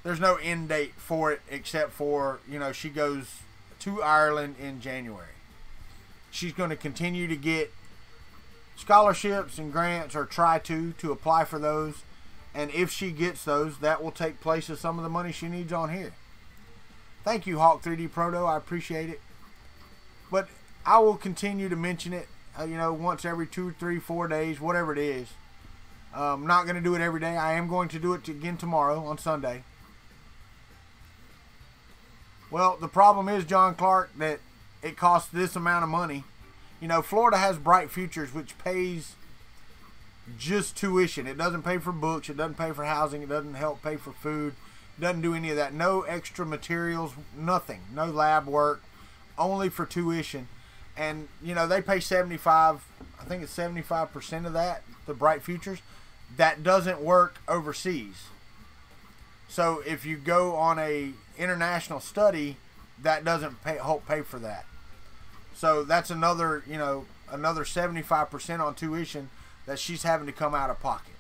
end date for it except for, you know, she goes to Ireland in January. She's going to continue to get scholarships and grants, or try to apply for those. And if she gets those, that will take place of some of the money she needs on here. Thank you, Hawk 3D Proto. I appreciate it. But I will continue to mention it, once every 2, 3, 4 days, whatever it is. I'm not going to do it every day. I am going to do it again tomorrow on Sunday. Well, the problem is, John Clark, that it costs this amount of money. Florida has Bright Futures, which pays just tuition. It doesn't pay for books. It doesn't pay for housing. It doesn't help pay for food. It doesn't do any of that. No extra materials, nothing. No lab work, only for tuition. And, they pay 75%, I think it's 75% of that, the Bright Futures. That doesn't work overseas. So if you go on a international study, that doesn't help pay for that. So that's another 75% on tuition that she's having to come out of pocket.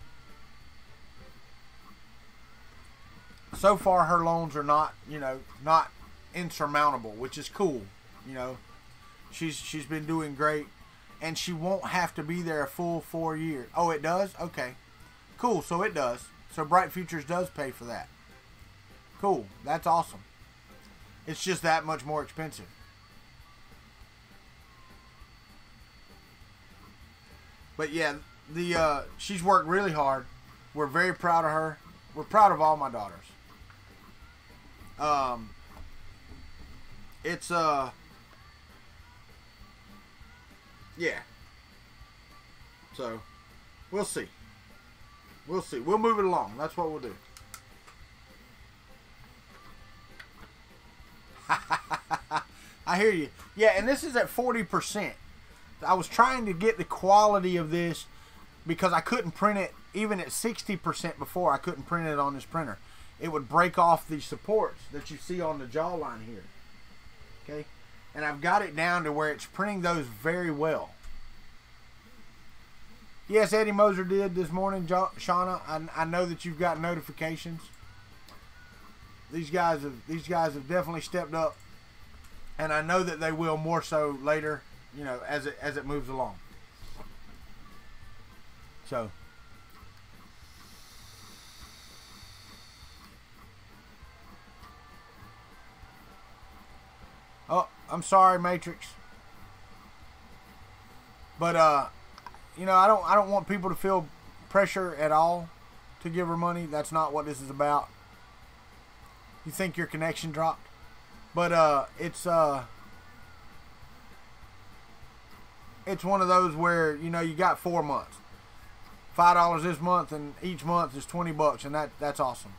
So far, her loans are not insurmountable, which is cool. She's been doing great, and she won't have to be there a full 4 years. Oh, it does? Okay. Cool, so it does. So Bright Futures does pay for that. Cool, that's awesome. It's just that much more expensive. But yeah, she's worked really hard. We're very proud of her. We're proud of all my daughters. Yeah. So, we'll see. We'll see. We'll move it along. That's what we'll do. I hear you. Yeah, and this is at 40%. I was trying to get the quality of this because I couldn't print it even at 60% before. I couldn't print it on this printer. It would break off the supports that you see on the jawline here. Okay? And I've got it down to where it's printing those very well. Yes, Eddie Moser did this morning, Shawna. I know that you've got notifications. These guys have definitely stepped up, and I know that they will more so later, as it moves along. So, oh, I'm sorry, Matrix, but I don't want people to feel pressure at all to give her money. That's not what this is about. You think your connection dropped, but it's one of those where you got 4 months, $5 this month, and each month is $20, and that's awesome.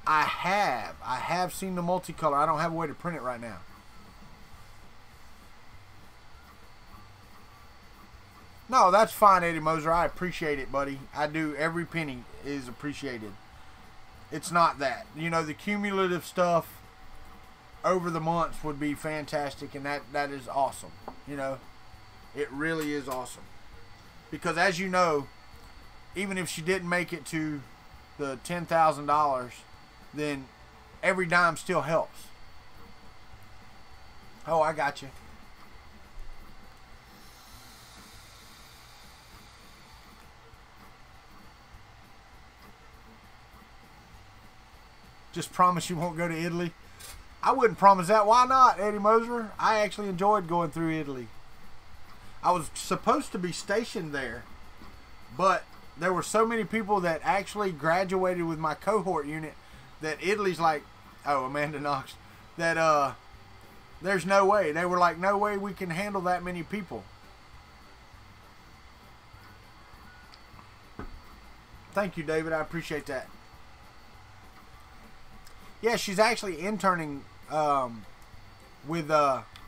I have seen the multicolor. I don't have a way to print it right now. No, that's fine, Eddie Moser. I appreciate it, buddy. I do. Every penny is appreciated. It's not that. The cumulative stuff over the months would be fantastic, and that is awesome. It really is awesome. Because as you know, even if she didn't make it to the $10,000, then every dime still helps. Oh, I got you. Just promise you won't go to Italy. I wouldn't promise that. Why not, Eddie Moser? I actually enjoyed going through Italy. I was supposed to be stationed there, but there were so many people that actually graduated with my cohort unit that Italy's like, oh, Amanda Knox, that there's no way. They were like, no way we can handle that many people. Thank you, David. I appreciate that. Yeah, she's actually interning with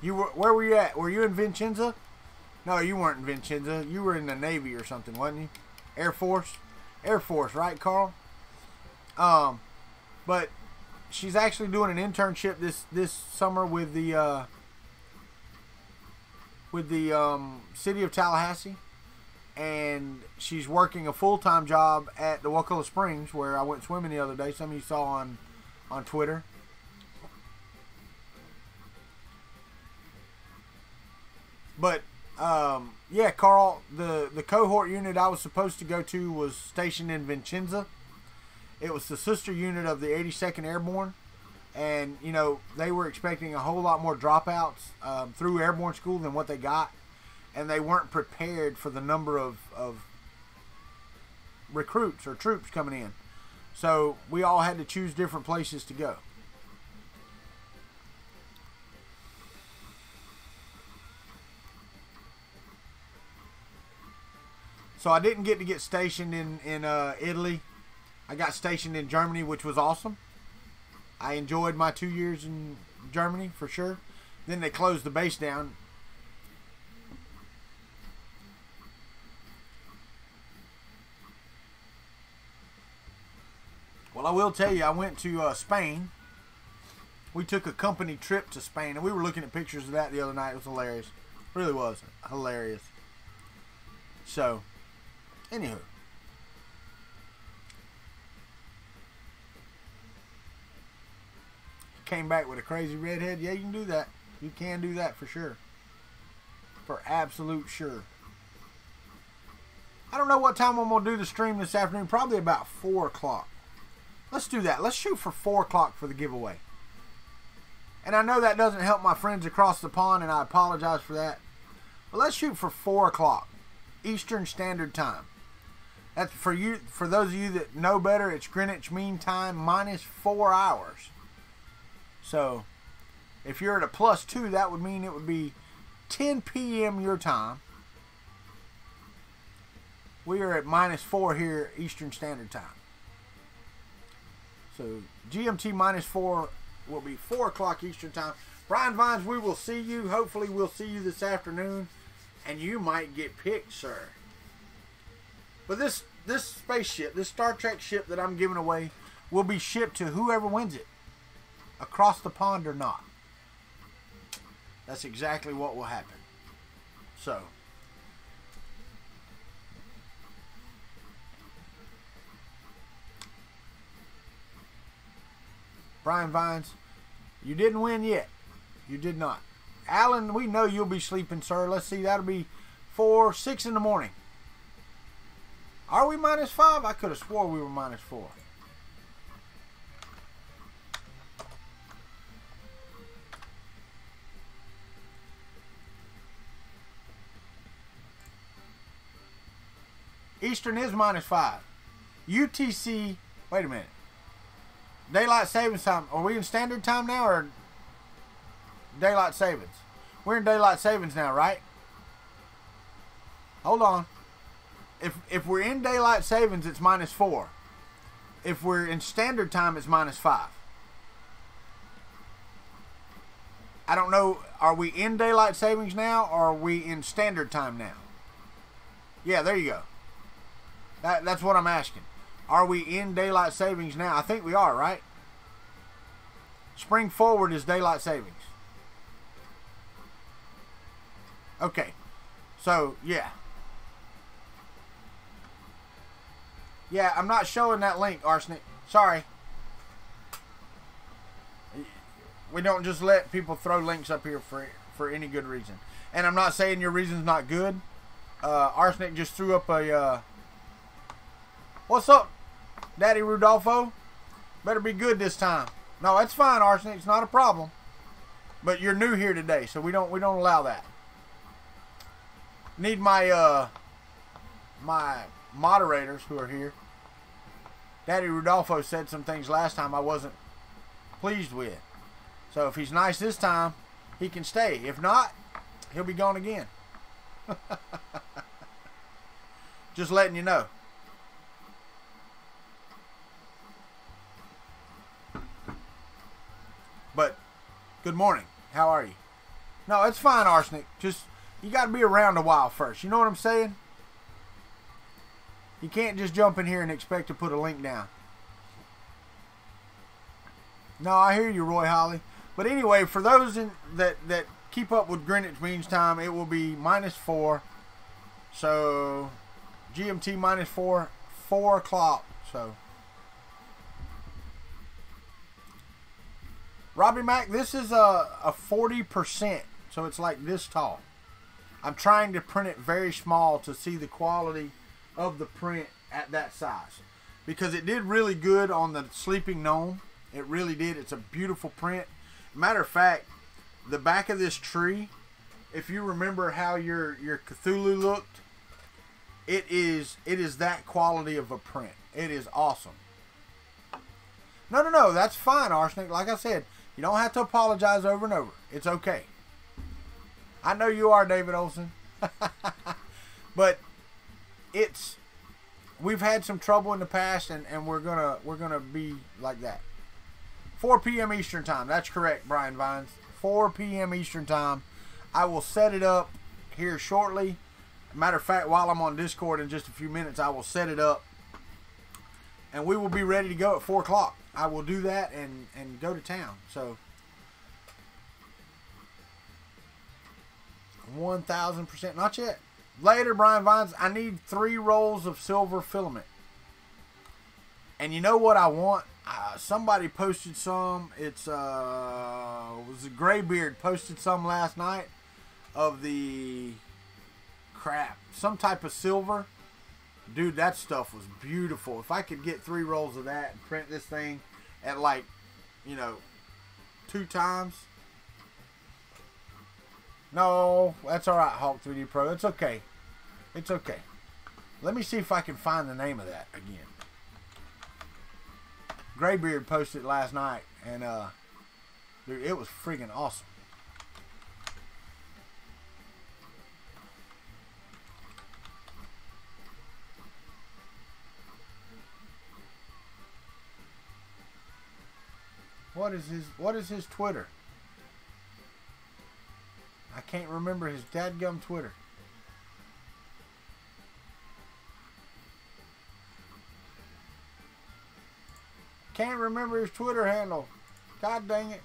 you. Where were you at? Were you in Vincenza? No, you weren't in Vincenza. You were in the Navy or something, wasn't you? Air Force, right, Carl? But she's actually doing an internship this summer with the city of Tallahassee, and she's working a full-time job at the Wakulla Springs, where I went swimming the other day. Some of you saw on Twitter. But yeah, Carl, the cohort unit I was supposed to go to was stationed in Vincenza. It was the sister unit of the 82nd Airborne, and you know they were expecting a whole lot more dropouts through airborne school than what they got, and they weren't prepared for the number of recruits or troops coming in. So we all had to choose different places to go. So I didn't get stationed in Italy. I got stationed in Germany, which was awesome. I enjoyed my 2 years in Germany for sure. Then they closed the base down. Well, I will tell you, I went to Spain. We took a company trip to Spain, and we were looking at pictures of that the other night. It was hilarious. It really was hilarious. So, anywho. Came back with a crazy redhead. Yeah, you can do that. You can do that for sure. For absolute sure. I don't know what time I'm going to do the stream this afternoon. Probably about 4 o'clock. Let's do that. Let's shoot for 4 o'clock for the giveaway. And I know that doesn't help my friends across the pond, and I apologize for that. But let's shoot for 4 o'clock Eastern Standard Time. That's for you. For those of you that know better, it's Greenwich Mean Time minus 4 hours. So, if you're at a +2, that would mean it would be 10 p.m. your time. We are at -4 here Eastern Standard Time. So, GMT -4 will be 4 o'clock Eastern Time. Brian Vines, we will see you. Hopefully, we'll see you this afternoon. And you might get picked, sir. But this spaceship, this Star Trek ship that I'm giving away, will be shipped to whoever wins it. Across the pond or not. That's exactly what will happen. So. Brian Vines, you didn't win yet. You did not. Alan, we know you'll be sleeping, sir. Let's see, that'll be 6 in the morning. Are we -5? I could have swore we were -4. Eastern is -5. UTC, wait a minute. Daylight Savings Time. Are we in Standard Time now or Daylight Savings? We're in Daylight Savings now, right? Hold on. If we're in Daylight Savings, it's -4. If we're in Standard Time, it's -5. I don't know. Are we in Daylight Savings now or are we in Standard Time now? Yeah, there you go. That's what I'm asking. Are we in Daylight Savings now? I think we are, right? Spring forward is Daylight Savings. Okay. So, yeah. Yeah, I'm not showing that link, Arsenic. Sorry. We don't just let people throw links up here for any good reason. And I'm not saying your reason's not good. Arsenic just threw up a... What's up, Daddy Rudolfo? Better be good this time. No, that's fine, Arsenic. It's not a problem. But you're new here today, so we don't allow that. Need my my moderators who are here. Daddy Rudolfo said some things last time I wasn't pleased with. So if he's nice this time, he can stay. If not, he'll be gone again. Just letting you know. But, good morning. How are you? No, it's fine, Arsenic. Just, you got to be around a while first. You know what I'm saying? You can't just jump in here and expect to put a link down. No, I hear you, Roy Holly. But anyway, for those that keep up with Greenwich Mean Time, it will be -4. So, GMT -4, 4 o'clock. So, Robbie Mack, this is a 40%, so it's like this tall. I'm trying to print it very small to see the quality of the print at that size. Because it did really good on the Sleeping Gnome. It really did. It's a beautiful print. Matter of fact, the back of this tree, if you remember how your Cthulhu looked, it is that quality of a print. It is awesome. No, that's fine, Arsenic. Like I said, you don't have to apologize over and over. It's okay. I know you are, David Olson. But we've had some trouble in the past, and we're gonna be like that. 4 p.m. Eastern time. That's correct, Brian Vines. 4 p.m. Eastern time. I will set it up here shortly. Matter of fact, while I'm on Discord in just a few minutes, I will set it up, and we will be ready to go at 4 o'clock. I will do that and go to town. So 1,000%. Not yet. Later, Brian Vines. I need 3 rolls of silver filament. And you know what I want? Somebody posted some. It was a Graybeard posted some last night of the some type of silver. Dude, that stuff was beautiful. If I could get 3 rolls of that and print this thing at 2 times. No, that's all right, Hawk 3D Pro. It's okay. It's okay. Let me see if I can find the name of that again. Graybeard posted it last night, and dude, it was freaking awesome. What is his Twitter? I can't remember his dadgum Twitter. Can't remember his Twitter handle. God dang it.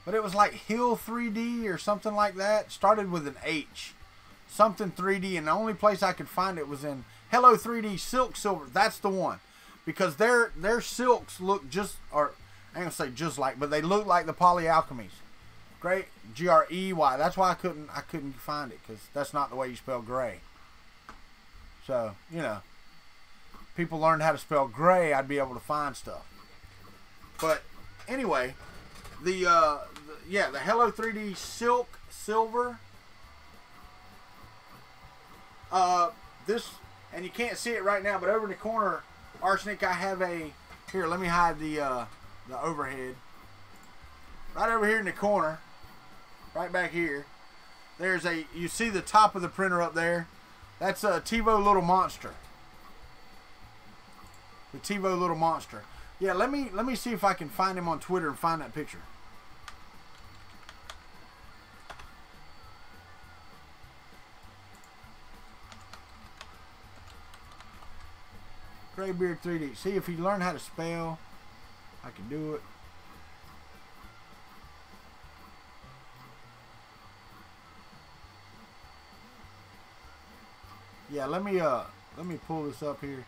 But it was like Hill 3D or something like that. Started with an H. Something 3D. And the only place I could find it was in Hello 3D Silk Silver. That's the one. Because their silks look just, or I ain't gonna say just like, but they look like the Polyalchemies. Great. Grey. That's why I couldn't find it, because that's not the way you spell gray. So, you know, people learned how to spell gray, I'd be able to find stuff. But anyway, the Hello 3D Silk Silver. This, and you can't see it right now, but over in the corner, Arsenic, I have here, let me hide the overhead. Right over here in the corner, right back here, there's you see the top of the printer up there? That's a TiVo Little Monster. The TiVo Little Monster. Yeah, let me see if I can find him on Twitter and find that picture. Graybeard 3D. See, if he learned how to spell, I can do it. Yeah, let me pull this up here.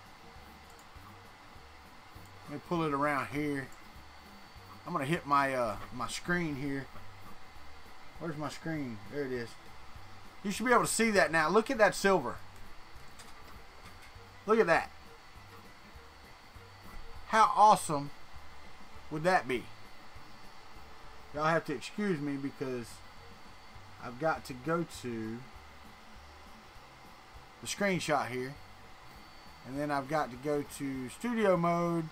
Let me pull it around here. I'm gonna hit my my screen here. Where's my screen? There it is. You should be able to see that now. Look at that silver. Look at that. How awesome would that be? Y'all have to excuse me because I've got to go to the screenshot here, and then I've got to go to studio mode,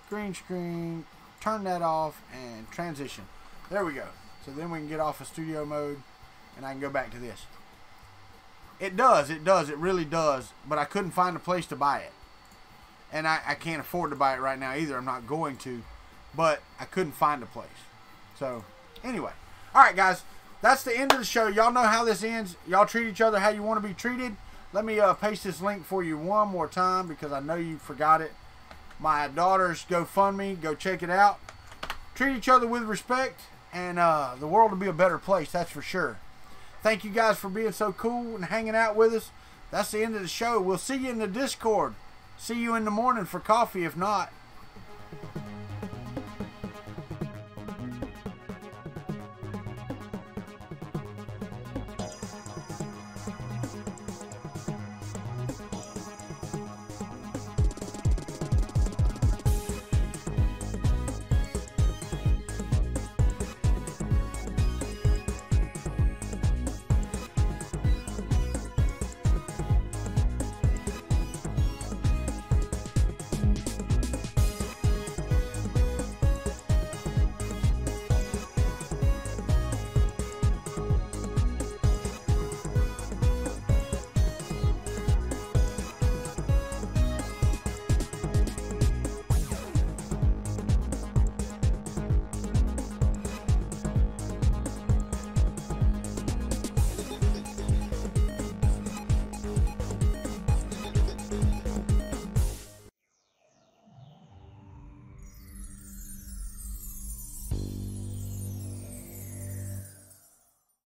green screen, turn that off, and transition. There we go. So then we can get off of studio mode and I can go back to this. It really does, but I couldn't find a place to buy it. And I can't afford to buy it right now either. I'm not going to. But I couldn't find a place. So, anyway. Alright, guys. That's the end of the show. Y'all know how this ends. Y'all treat each other how you want to be treated. Let me paste this link for you one more time because I know you forgot it. My daughter's GoFundMe. Go check it out. Treat each other with respect. and the world will be a better place, that's for sure. Thank you guys for being so cool and hanging out with us. That's the end of the show. We'll see you in the Discord. See you in the morning for coffee if not.